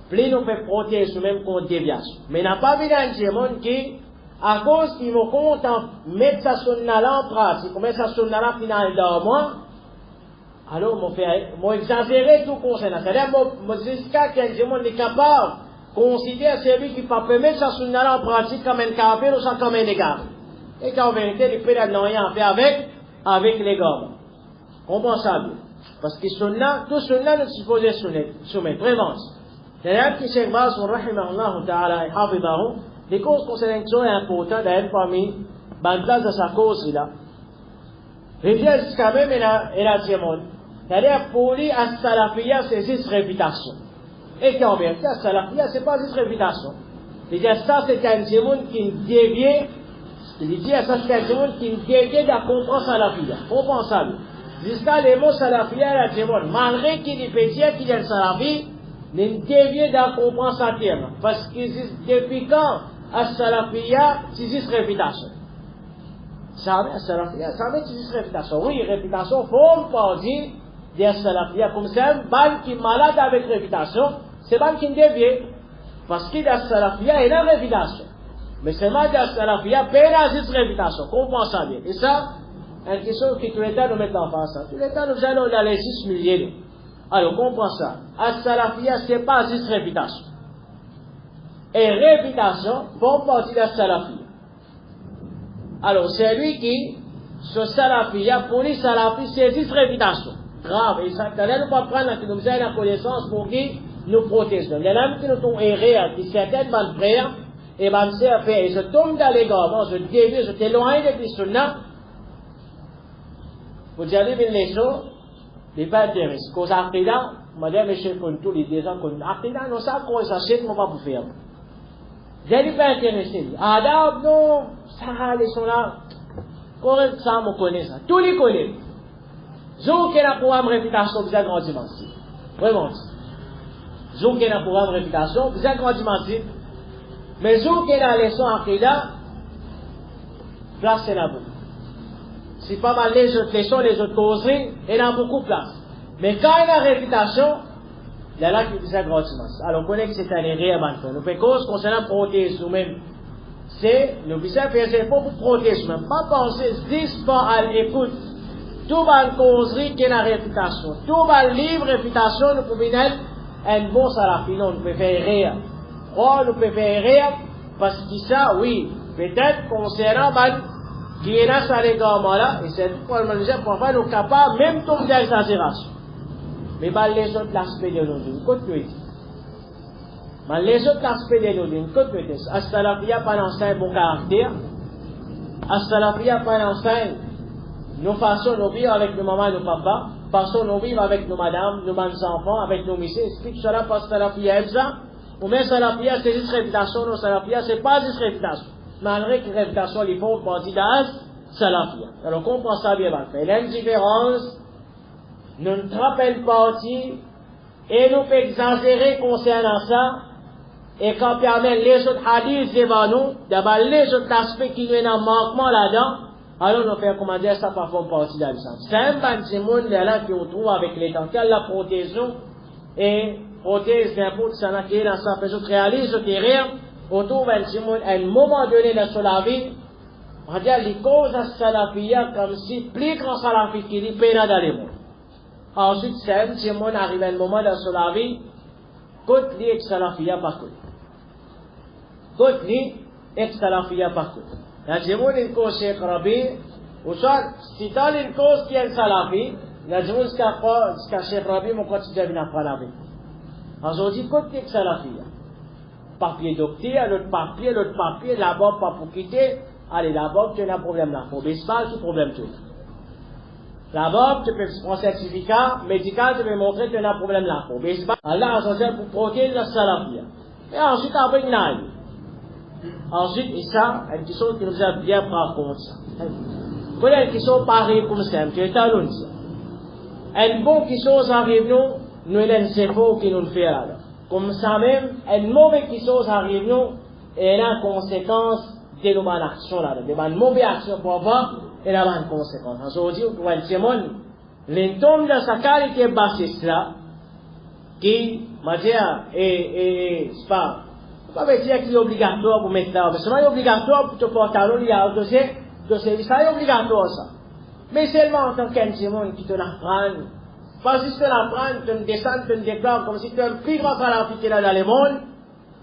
Speaker 1: plus nous fait protéger nous-mêmes contre déviation. Mais n'a pas vu dans le monde qui, à cause qu'ils me comptent mettre sa sunna là en pratique, mettre sa sunna là final dans moi, alors moi exagérer tout concernant. C'est-à-dire, moi jusqu'à qu'un monde est capable de considérer celui qui ne peut pas mettre sa sunna là en pratique comme un kafir ou comme un égaré. Et qu'en vérité, il peut n'a rien à faire avec les gars. Comprends ça bien. Parce que sunna, tout sunna nous supposé soumettre, vraiment. C'est-à-dire que Cheikh Baz, rahimahullah ta'ala, et hafidahu, les causes concernant sont importantes dans une famille, dans place de sa cause là. Et bien, quand même, elle a dit, c'est-à-dire, pour lui, as-salafiyya, c'est juste réputation. Et qu'en vérité, as-salafiyya, c'est pas juste réputation. C'est-à-dire, ça, c'est un démon qui dévie, il dit, ça, c'est un démon qui dévie de la comprendre salafiyya. Comprends ça, lui. Jusqu'à les mots salafiyya, la démon, malgré qu'il est petit, qu'il est salafi, il dévie de la comprendre sa terme. Parce que depuis quand, as-salafiyya, c'est juste réputation. Ça veut dire juste réputation. Oui, réputation, faut pas dire des salafiyya comme ça, un ban qui est malade avec réputation, c'est ban qui dévie. Parce qu'il y a des salafiyya, il y a une réputation. Mais c'est mal des salafiyya, peine à juste réputation. Comprends ça bien. Et ça, une question qui tout l'État nous met en face. Tout l'État nous allons dans les 6 milliers. Alors, comprends ça. As-salafiyya, c'est pas juste réputation. Et réputation, font partie des salafiyya. Alors, c'est lui qui, ce salafiyya, pour lui, salafi, c'est juste réputation. Grave. Et ça, là, nous pas prendre, nous avons la connaissance pour qui nous protéger. Il y en a qui nous ont erré, qui certaines bonnes frères, et ben, c'est à faire, et je tombe dans les garments, je dévie, je t'éloigne depuis sunna. Vous dire les choses, les pas intéressés. Cause aqida, madame, monsieur, comme tous les deux ans, comme aqida, non, ça, qu'on s'achète, on va vous faire. J'ai pas intéressé. Adab, non, ça, les sont là. Correct, ça, on connaît ça. Tous les connaissent. Jour qu'il y a un programme de réputation, vous êtes grandiment. Vraiment. Jour qu'il y a un programme de réputation, vous êtes grandiment. Mais jour qu'il y a la leçon aqida, place, c'est là beaucoup. C'est pas mal les autres leçons, les autres causeries, il y en a beaucoup de place. Mais quand il y a la réputation, il y a là qui vous êtes grandiment. Alors, on connaît que c'est un erreur maintenant. Nous faisons cause concernant protéger nous-mêmes. C'est, nous faisons faire pour protéger nous-mêmes. Pas penser, 10 pas à l'écoute. Tout va causerie qui a la réputation. Tout va livre réputation, nous pouvons être un bon salafi. Non, nous pouvons faire rire. Oh, nous pouvons faire rire, parce que ça, oui, peut-être concernant, qui est là, ça les gars, et c'est tout pour le dire, parfois, nous sommes capables, même tomber d'exagération. Mais les autres l'aspect de nous, côte de les autres l'aspect de nous, côte de as-salafiyya pas l'enseigne bon caractère. As-salafiyya pas l'enseigne nous façons nos vivre avec nos mamans et nos papas, façons nos vivre avec nos madames, nos enfants, avec nos messieurs. Explique cela parce que salafiyya aime ça. Ou même salafiyya c'est juste réputation, non salafiyya c'est pas juste réputation. Malgré que réputation les font partie d'as salafiyya. Alors comprends ça bien mal fait. L'indifférence nous ne trappelle partie et nous peut exagérer concernant ça et quand permet les autres hadiths devant nous, d'abord les autres aspects qui nous ont un manquement là-dedans, alors nous faisons comment dire ça parfois partie de l'islam. C'est un bâtiment là qui on trouve avec les temps, quelle la protégeons et protège n'importe ça qui est dans sa faisant réalise au terrain, on trouve un bâtiment à un moment donné dans sa vie, on va dire les causes à salafiyya comme si plus grand salafi qui dit peine dans les mots. Ensuite, c'est un bâtiment arrive à un moment dans sa vie, côte li et salafiyya par côté. Côte li et salafiyya par côté. Najimul une cause Cheikh Rabi, ou soit, si t'as une cause qui est salafi, Najimul jusqu'à Cheikh Rabi, mon quotidien vient après la vie. Alors, on dit, côté salafi, papier docteur, l'autre papier, là-bas, pas pour quitter, allez, là-bas, tu as un problème là, faut baisser pas, tu problème tout. Là-bas, tu peux prendre un certificat médical, tu peux montrer que tu as un problème là, faut baisser pas. Allah, on pour protéger la salafi. Et ensuite, après, il y a ensuite, et ça, une question qui nous a bien pris en compte. Vous voyez, une question pareille comme ça, qui est à l'un. Une bonne question arrive nous, nous avons des efforts qui nous fait là. Comme ça même, une mauvaise question arrive nous, et elle a une conséquence de nos bonnes actions là. De bonnes mauvaises actions pour avoir, elle a une conséquence. Aujourd'hui, on voit le témoin, l'intome de sa qualité bassiste là, qui, matière, c'est pas dire qu'il est obligatoire pour mettre là, mais seulement obligatoire pour te porter à l'eau, il y a un dossier, ça est obligatoire ça. Mais seulement en tant qu'un qui te l'apprend, pas juste te l'apprendre, te descendre, te déclare comme si tu es le plus grand salafiste là dans le monde,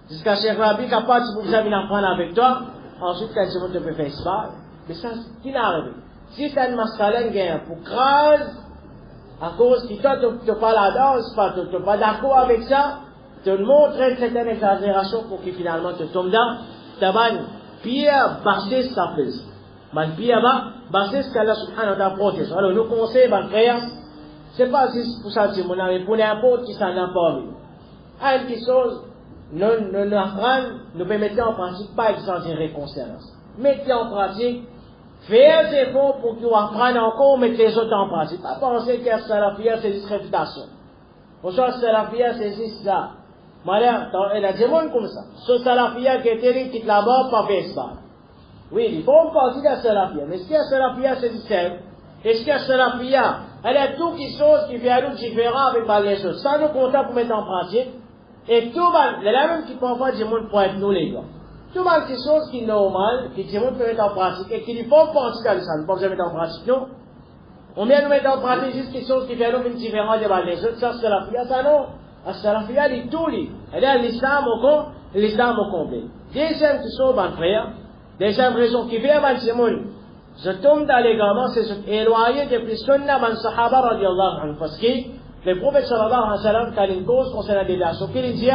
Speaker 1: jusqu'à Cheikh Rabi capable de vous apprendre avec toi, ensuite quand tu te peux faire ça. Mais ça, c'est qui n'arrive. Si c'est une mascaline gain pour crase, à cause que toi tu pas la danse, tu n'es pas d'accord avec ça, te montre une certaine exagération pour que finalement tu tombes dans ta banne. Pierre bassiste ça fait. Man Pierre bassiste qu'Allah subhanahu wa ta'ala protège. Alors nous conseillons, mon frère, c'est pas juste pour ça que mon ami, pour n'importe qui s'en a pas vu. À une chose, nous apprendre, nous pouvons mettre en pratique, pas exagérer concernant ça. Mettez en pratique, faire des efforts pour que vous appreniez encore, mettez les autres en pratique. Pas penser que Salafia c'est juste réputation. Pour ça, Salafia c'est juste ça. Malheur, il y a des gens comme ça. Ce Salafia qui est terrible, quitte là-bas, pas faire ça. Oui, il faut partie de la Salafia. Mais ce qu'il y a Salafia, c'est du simple. Est-ce qu'il y a Salafia? Elle a toutes les choses qui font différent avec les choses. Ça nous compte pour mettre en pratique. Et tout le monde, la même qui parfois du monde pour être nous les gars. Tout le monde, des choses qui sont normales, qui du monde peut mettre en pratique, et qui ne font pas partie de ça, ne peuvent pas mettre en pratique, non? On vient nous mettre en pratique juste des choses qui font nous différent de les autres. Ça, Salafia, ça non. La Salafia, il est tout libre. Elle est l'islam au complet. Deuxième chose, mon frère, deuxième raison qui vient avant ce monde, je tombe dans l'égarement, c'est éloigné depuis Sunna man Sahaba radiallahu anhu. Parce que le prophète sallallahu alayhi wa sallam, quand il cause concernant des versions, qu'il dit,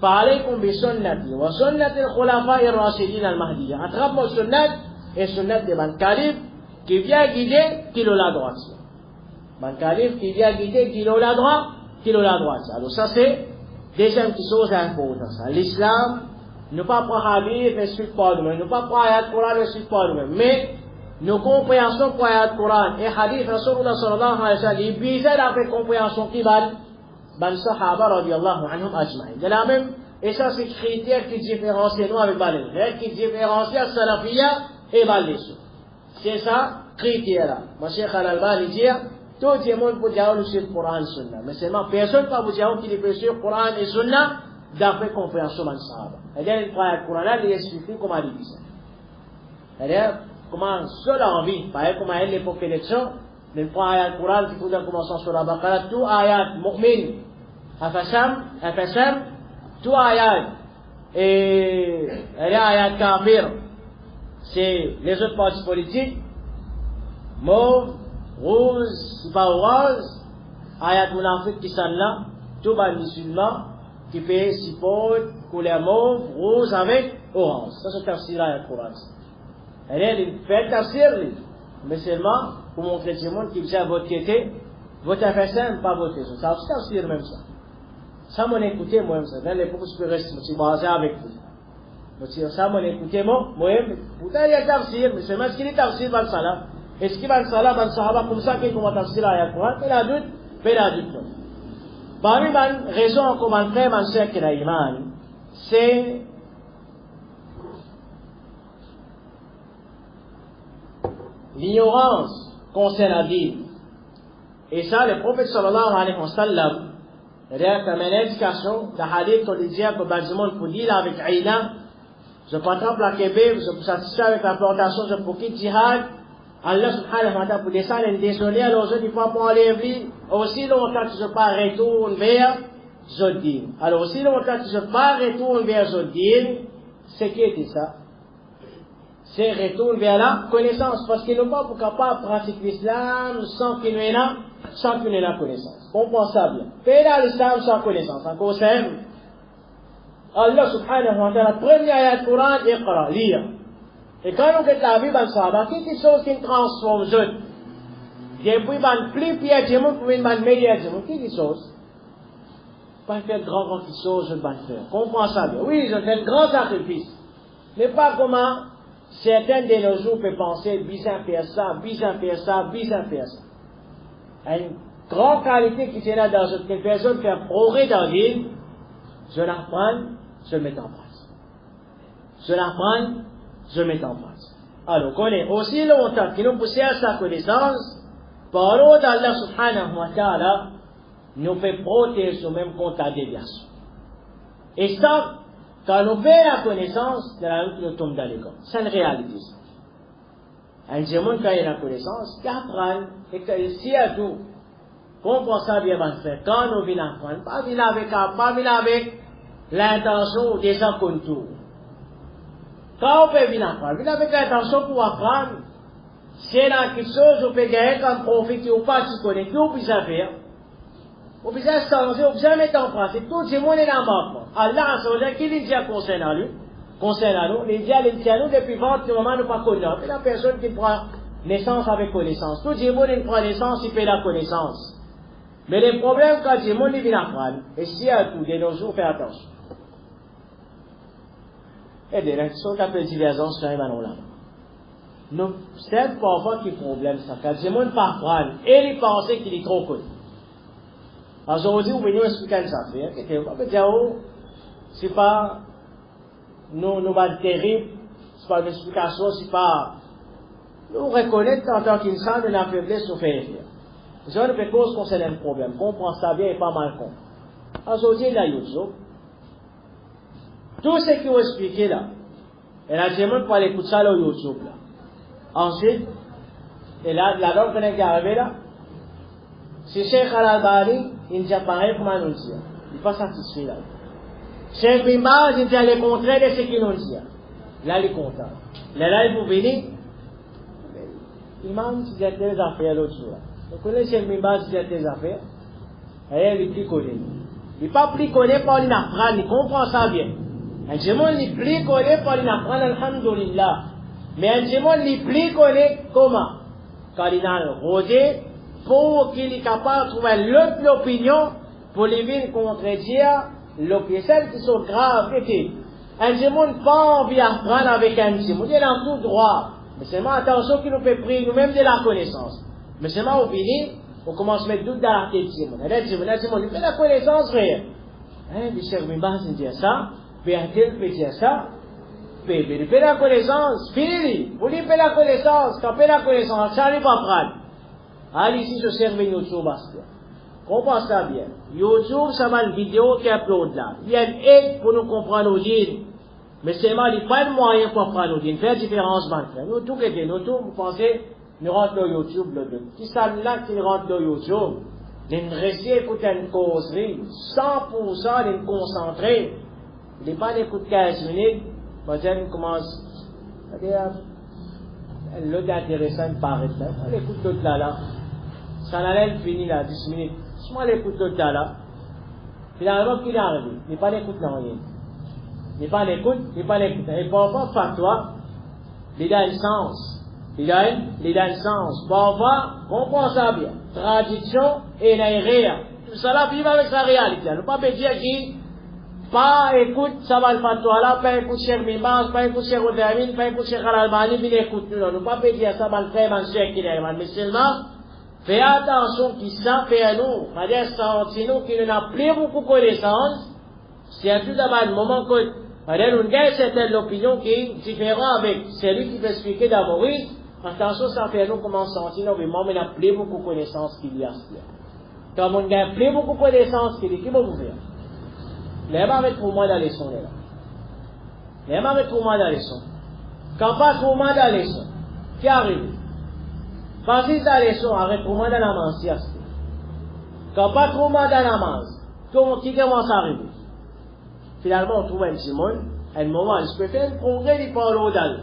Speaker 1: فَعَلَيْكُمْ بِسُنَّتِي وَسُنَّةِ الْخُلَفَاءِ الرَّاشِدِينَ الْمَهْدِيِّينَ. Attrape mon sunnat et sunnat de man Khalif qui vient guider, qui l'a la droite. Man Khalif qui vient guider, qui l'a la droite, qui l'a la droite. Alors ça c'est deuxième chose importante. L'islam, ne pas prendre hadith, ne suit pas nous-mêmes, ne pas prendre ayat Coran, ne suit pas nous-mêmes. Mais nos compréhensions pour ayat Coran et hadith Rasulullah sallallahu alayhi wa sallam, ils visaient la compréhension qui valent ban sahaba radiallahu anhum ajma'in. De la même, et ça c'est critère qui différencie nous avec Balil, qui différencie la salafiyya et Balil. C'est ça, critère-là. Ma Cheikh Al-Albani dit, tout le monde peut dire sur le Coran et Sunna. Mais seulement personne ne peut vous dire qu'il est sur le Coran et Sunna d'après compréhension ban sahaba. C'est-à-dire, il prend le Coran là, il explique comment il dit ça. C'est-à-dire, comment seule envie, par exemple, comment elle est pour l'élection, il prend le Coran qui faut dire commençant sur la Baqarah, tout ayat mu'min. Afasam, tout ayat, et ayat kafir, c'est les autres partis politiques, mauve, rose, pas rose, ayat munafik qui sont là, tout les musulmans qui paient support, couleur mauve, rose avec orange. Ça c'est tafsir ayat Coran. Elle fait tafsir, mais seulement pour montrer tout le monde qui vient votre côté, votre afasam, pas votre raison. Ça aussi tafsir même ça. Ça m'en écoutez, moi, ça. Dans les propos supérieurs, je suis basé avec vous. Ça m'en écoutez, moi, pourtant il y a tafsir, mais c'est même ce qu'il est tafsir dans le salam. Est-ce qu'il va le salam, dans le sahaba, comme ça, qu'il commence à tafsir à la Coran, il a doute, Parmi les raisons qu'on va faire, mon cher qui iman, c'est l'ignorance concernant la vie. Et ça, le prophète sallallahu alayhi wa sallam, c'est-à-dire comme une indication, le hadith qu'on dit que Bazimon pour dire avec Aïna, je contemple la Québec, je me satisfais avec la plantation, je profite jihad, Allah subhanahu wa ta'ala pour descendre et désolé, alors je dis pas pour aller vivre, aussi longtemps que je pas retourne vers Zoddin. Alors aussi longtemps que je pas retourne vers Zoddin, c'est qui dit ça? C'est retourne vers la connaissance, parce qu'il n'est pas pour capable de pratiquer l'islam sans qu'il ait la connaissance. Comprends ça bien. Faire dans l'islam sans connaissance. Encore simple. Allah subhanahu wa ta'ala, premier ayat Coran, Iqra, lire. Et quand on fait la vie dans le Sahaba, qu'est-ce que chose qui transforme les autres? Depuis, man, plus pire du monde, pour une man meilleure du monde. Qu'est-ce que chose? Pas faire grand chose, je vais faire. Comprends ça bien. Oui, je fais un grand sacrifice. Mais pas comment certains de nos jours peuvent penser, bizarre faire ça, bizarre faire ça, bizarre faire ça. Une grande qualité qui est là dans une personne faire progrès dans la vie, je l'apprends, je le mets en place. Je l'apprends, je le mets en place. Alors, qu'on est aussi longtemps que nous poussons à sa connaissance, parole d'Allah subhanahu wa ta'ala, nous fait protéger nous-mêmes contre la déviation. Et ça, quand nous perdons la connaissance, nous tombons dans l'école. C'est une réalité. Un démon, quand il a la connaissance, il apprend, et que si à tout, comprend ça bien, quand nous venons apprendre, pas venir avec l'intention ou des contours. Quand on peut venir apprendre, venir avec l'intention pour apprendre, c'est là quelque chose, on peut gagner comme profiter ou pas, tu connais, tout peut faire. On peut changer, on peut mettre en pratique. Tout le monde est dans le monde. Allah a changé, qui lui dit concernant nous, il dit à nous depuis 20 moments, nous ne pas connaître. C'est la personne qui prend naissance avec connaissance. Tout le monde qui prend naissance, il fait la connaissance. Mais les problèmes, quand le monde vient apprendre, et si à tout, de nos jours, fais attention. Et des réactions qui appellent divergence, quand même, là. Nous, c'est parfois qui problème, ça. Quand le monde pas apprendre, et il pense qu'il est trop connu. Aujourd'hui, vous venez expliquer une affaire, on peut dire, oh, c'est pas, nous mal terrible, c'est pas une explication, c'est pas, nous reconnaître en tant qu'insan de la faiblesse, nous fait faire. C'est une cause concernant un problème, comprend ça bien et pas mal compris. Aujourd'hui, il y a YouTube. Tout ce qui vous expliqué là, et la Jémen pour aller écouter ça là au YouTube là. Ensuite, et là, la langue qu'on est arrivé là, c'est Cheikh Al-Albani, il dit pareil comme un dit. Il n'est pas satisfait là. Cheikh Bimba, il dit le contraire de ce qu'il nous dit. Là, il est content. Là, il vous venir. L'imam, il dit des affaires l'autre jour. Vous connaissez Cheikh Bimba, il dit des affaires. Et il est plus connu. Il n'est pas plus connu pour l'apprendre, il comprend ça bien. Un démon, il est plus connu pour l'apprendre, alhamdulillah. Mais un démon, il est plus connu comment? Quand il a rodé, pour qu'il est capable de trouver l'autre opinion pour les venir contredire l'opinion, celles qui sont graves. Un démon n'a pas envie d'apprendre avec un démon, il est dans tout droit. Mais seulement attention qu'il nous fait prier nous-mêmes de la connaissance. Mais seulement au fini, on commence à mettre doute dans la tête du démon. Il fait la connaissance réelle. Le Cheikh Bimba, il dit ça, Péatel peut dire ça, il fait la connaissance, fini, vous lui faites la connaissance, quand il fait la connaissance, ça n'arrive pas à prendre. Allez ici, je serve YouTube, Bastien. Comprends ça bien. YouTube, ça va une vidéo qui upload là. Il y a une aide pour nous comprendre nos dînes. Mais seulement, il n'y a pas de moyen pour comprendre nos dînes. Faire différence, frère. Nous, tout, vous pensez, nous rentrons dans YouTube, là. Qui ça là qui rentre dans YouTube? Les récits écoutent une causerie. 100% les concentrés. Il n'est pas d'écoute 15 minutes. Maintenant, on commence à dire, l'autre intéressant paraît là. On écoute l'autre là. Ça n'allait fini là, 10 minutes. Si moi l'écoute l'autre là, finalement, qu'il est arrivé. Il n'est pas l'écoute dans rien. Il n'est pas l'écoute. Et parfois, fatwa, il a un sens. Il a un sens. Parfois, on pense ça bien. Tradition et l'aérien. Tout ça là, vivre avec sa réalité. Ne pas dire qui, pas écoute, ça va le fatwa là, pas écoute Cheikh Bimba, pas écoute Cheikh Oudamine, pas écoute Cheikh Al-Albani, puis écoute nous. Ne pas dire ça va le frère, man, Cheikh Kilayman. Mais seulement, fais attention qui ça fait à nous. C'est-à-dire, sentez-nous qu'il n'a plus beaucoup de connaissances. C'est tout d'abord le moment que, c'est-à-dire, on gagne certaine opinion qui est différente avec celui qui peut expliquer d'abord. Oui, attention, ça fait à nous comment sentir, mais moi, on n'a plus beaucoup de connaissances qu'il y a. Quand on gagne plus beaucoup de connaissances qu'il y a, qui va vous faire? Les gens mettent pour moi dans les leçons, là. Les gens mettent pour moi dans les leçons. Quand pas pour moi dans les leçons, qui arrive? Passez dans les leçons, arrête pour moi dans la manche, quand pas trop mal dans la manche, qui commence à arriver? Finalement, on trouve un petit monde, un moment, il se peut faire un progrès, il parle au dal.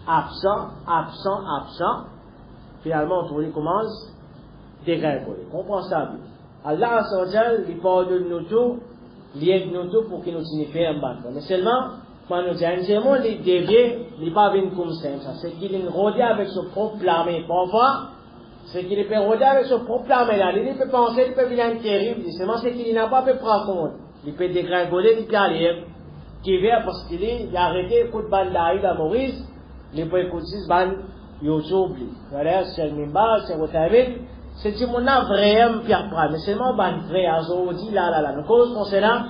Speaker 1: Absent. Finalement, on trouve, il commence à dégringoler. Comprends ça bien. Allah, il parle de nous tous, il aide nous tous pour qu'il nous signifie un bateau. Mais seulement, quand nous disons, c'est moi, il dévie, il n'est pas venu comme ça. C'est qu'il est rodé avec son propre armée. Parfois, c'est qu'il est rodé avec son propre armée là. Il peut penser, il peut venir terrible. Seulement, c'est qu'il n'a pas pu prendre compte. Il peut dégringoler, il peut aller, qui vient parce qu'il a arrêté, écoute, bande d'Aïd à Maurice, il peut écouter ce bande YouTube. Voilà, c'est le Mimba, c'est votre ami. C'est du monde vraiment Pierre Prat, mais seulement bande vrai, aujourd'hui, là. Nous cause concernant,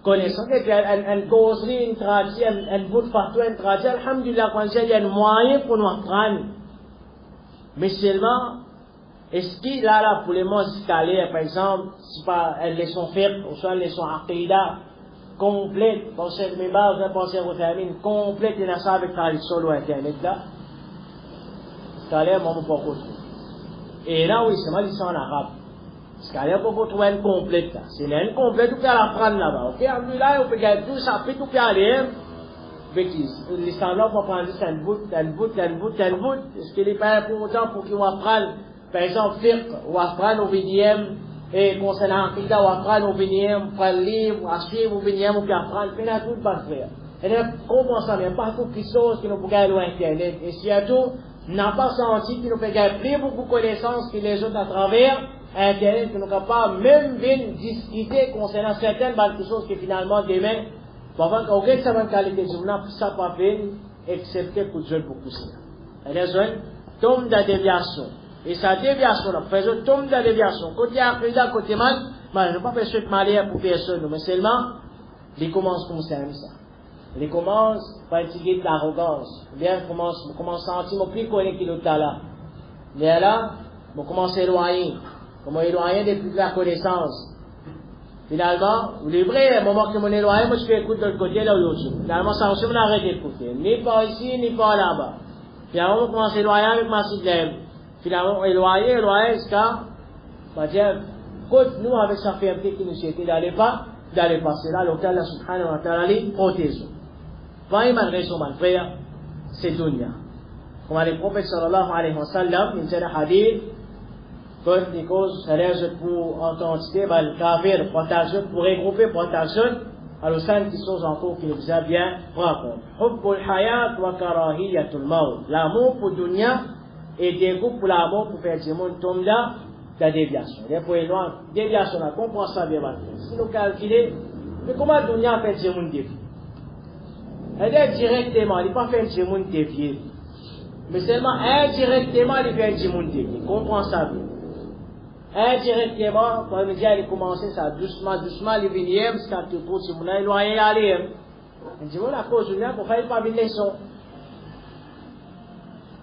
Speaker 1: connaissons une causerie, une tradition, un bout de fatwa, une tradition, alhamdulillah, quand il y a un moyen pour nous apprendre. Mais seulement, Et ce qui, là, pour les mots scalaires, par exemple, c'est pas une leçon fiqh, ou soit une leçon aqidah, complète, pensez mes bases, pensez vos termines, complète, et ça avec traduction ou internet, là. Scalaire, moi, je ne peux pas trouver. Et là, oui, c'est mal dit ça en arabe. Scalaire, on peut trouver une complète, là. C'est une complète, vous pouvez la prendre là-bas, ok? Là, on peut gagner tout, ça fait tout, puis aller, bêtise. Les standards vont prendre juste un bout. Est-ce qu'il n'est pas important pour qu'ils apprennent, par exemple, fiqh, ou apprennent au VDM, et concernant Aqidah, ou apprennent au VDM, prendre le livre, à suivre au VDM, ou puis apprendre, puis là, tout le pas faire. Et là, comment ça, mais pas toutes les choses qui nous peuvent gagner sur Internet. Et surtout, n'a pas senti qu'ils nous peuvent gagner plus beaucoup de connaissances que les autres à travers Internet, que nous sommes capables même de discuter concernant certaines choses qui finalement, demain, pendant qu'on regarde sa qualité de journal, ça pas peine, excepté pour Dieu pour pousser. Elle tombe de déviation. Et sa déviation, la présence tombe de déviation. Côté Aqidah, côté mal, je ne vais pas faire ce malheur pour personne, mais seulement, il commence comme ça. Il commence par intégrer de l'arrogance. Bien, commence à sentir plus connu que l'autre là. Mais là, on commence à éloigner. Comment éloigner depuis la connaissance. Finalement, le vrai, au moment que mon éloigné, moi je fais écouter de l'autre côté, là où je suis. Finalement, ça aussi, on arrête d'écouter. Ni par ici, ni par là-bas. Finalement, on commence à éloigner avec ma sidlème. Finalement, éloigner, jusqu'à, on va dire, écoute, nous, avec sa fermeté qui nous souhaitait d'aller passer là, l'hôtel, la subhanahu wa ta'ala, les protéger. Pas une raison, mon frère, c'est dunya. Comme le prophète sallallahu alayhi wa sallam, il dit un hadith, que des causes sérieuses pour entendre le kafir, protection, pour regrouper protection, alors ça, qui sont encore qui nous a bien rapport. Hubbul hayat wa karahiyatul maut. L'amour pour dunya et dégoût pour l'amour pour faire du monde tombe là, la déviation. Et pour éloigner, déviation, on comprend ça bien maintenant. Si nous calculons, mais comment dunya fait du monde dévié? Elle est directement, il n'est pas fait du monde dévié. Mais seulement indirectement, il fait du monde dévié. Comprends ça bien. Indirectement, quand le média a commencé ça doucement, les vignes, quand tu trouves si mon éloigné aller. Il dit, voilà, à cause de là, pour faire pas une leçon.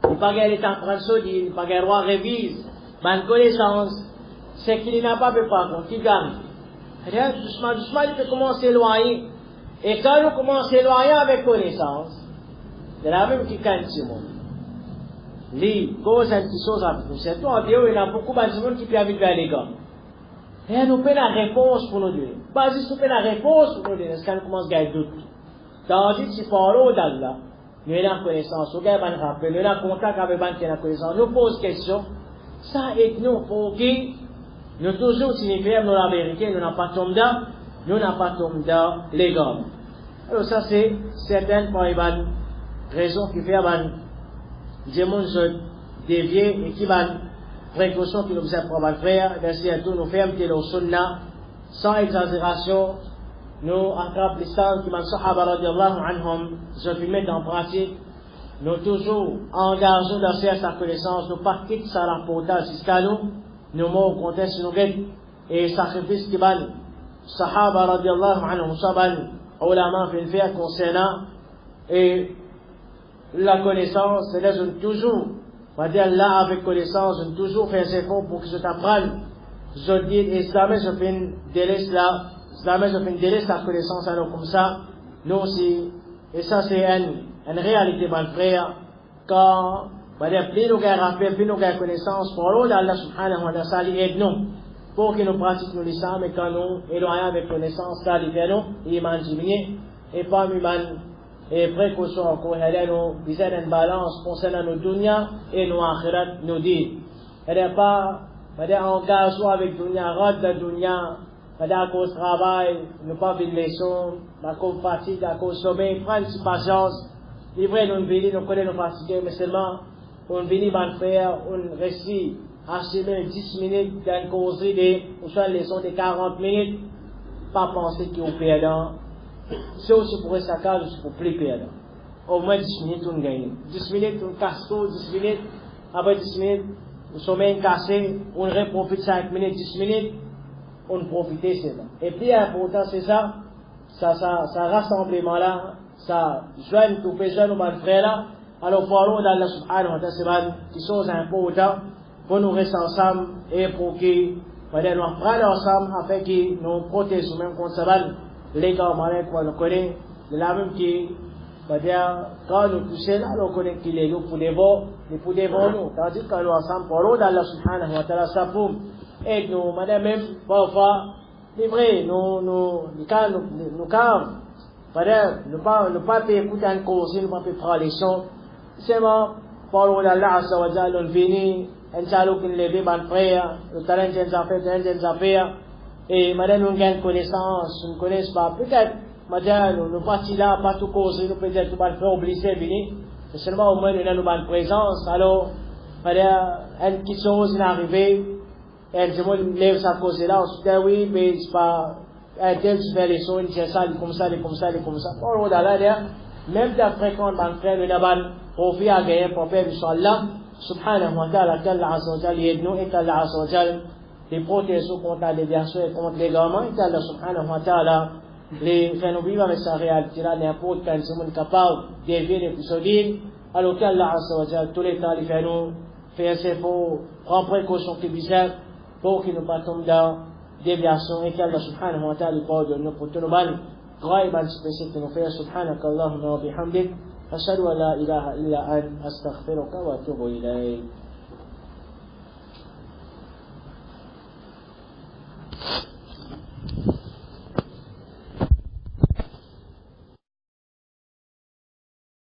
Speaker 1: Il pas gagner les temps français, il pas gagner roi révise, bonne connaissance, c'est qu'il n'a pas fait pas, qui gagne. Rien, doucement, il peut commencer à éloigner. Et quand on commence à éloigner avec connaissance, c'est la même qui gagne ce monde. Les causes et les choses avec nous. C'est toi, il y a beaucoup de gens qui peuvent vivre les gars. Et nous prenons la réponse pour nous donner. Pas juste nous prenons la réponse pour nous donner, c'est quand nous commençons à gagner doute. Tandis que si parlons d'Allah, nous avons connaissance, nous avons un rappel, nous avons contact avec les gens qui ont connaissance, nous posons des questions, ça aide nous pour que nous toujours signifions nous la vérité, nous n'avons pas tombé dans les gars. Alors ça c'est certaines raisons qui font des gens déviés et qui ont précaution qui nous apprennent à faire, c'est tout nous fermes le sunna, sans exagération, nous attrapons l'islam qui m'a sahaba radiallahu anhum, je vais mettre en pratique, nous toujours engageons dans sa connaissance, nous pas quitter ça la portage jusqu'à nous mots au contexte nous guette, et sacrifice qui ban, sahaba radiallahu anhum, saban, ulama fait faire concernant, et la connaissance, c'est là je toujours, on va dire là avec connaissance, je toujours fais un effort pour que je t'apprenne. Je dis, et jamais je fais une délaisse là, jamais je fais une délaisse la connaissance alors comme ça, nous aussi, et ça c'est une réalité, mon frère, quand, on va dire, plus nous gagnons rappel, plus nous gagnons connaissance, pour Allah subhanahu wa ta'ala, aide-nous, pour que nous pratiquions l'islam, et quand nous éloignons avec connaissance, ça lui fait nous, iman diminué, et pas iman et précaution encore, elle est nous, disait une balance concernant nos dunya et nos akhirat, nous dit. Elle n'est pas, elle est engagée avec dunya, rad de dunya, elle est à cause travail, nous pas une leçon, à cause fatigue, à cause sommeil, prendre si patience. Livré, nous venons, nous connaissons nos fatigués, mais seulement, on vient de faire, on réussit à assumer 10 minutes d'une causerie ou soit une leçon de 40 minutes, pas penser qu'il y a un perdant. C'est aussi pour sa cause, c'est pour plus perdre. Au moins 10 minutes, on gagne. 10 minutes, on casse tout, 10 minutes, après 10 minutes, le sommeil cassé, on reprofite 5 minutes, 10 minutes, on profite, c'est ça. Et puis, l'important, c'est ça rassemblement-là, ça joigne, tout fait joindre nos frères là, alors parlons d'Allah subhanahu wa ta'ala, qui sont importants, pour nous rester ensemble et pour que, nous prendre ensemble afin que nous protégeons même contre ça, les gars, pour nous connaître, de la même qui, quand nous touchons là, nous connaissons qu'il est nous pour devant nous, tandis que nous ensemble, pour l'eau d'Allah subhanahu wa ta'ala, ça pour aider nous, madame, même, parfois, c'est vrai, nous, pas écouter un cours, nous pas prendre les sons, c'est bon, pour l'eau d'Allah, azza wa jalla, nous venons, un chalou qui lève ban frère, le talent des affaires, et madame nous gagne connaissance, nous ne connaissons pas, peut-être, madame nous partis là, pas tout cause, nous peut-être nous ban frère obligé venir, mais seulement au moins nous avons ban présence, alors, madame, une petite chose est arrivée, et je me lève sa cause là, ensuite, oui, mais c'est pas, un tel tu fais les sons, il ça, comme ça, pour le d'Allah, même ta fréquente ban frère, nous avons profité à gagner pour faire du Allah, subhanahu wa ta'ala, qu'Allah azza wa jalla aide nous et qu'Allah azza wa jalla les protège contre la déviation et contre l'égarement et qu'Allah subhanahu wa ta'ala les fait nous vivre avec sa réalité là, n'importe quel monde capable d'élever les plus solides, alors qu'Allah azza wa jalla tous les temps il fait nous faire ses faux, prendre précaution qu'il bizarre pour qu'il ne pas tombe dans déviation et qu'Allah subhanahu wa ta'ala pardonne nous pour tout le mal, grand et mal spécifique que nous fait, subhanaka Allahumma wa bihamdik. أشهد أن لا إله إلا أنت أستغفرك وأتوب إليك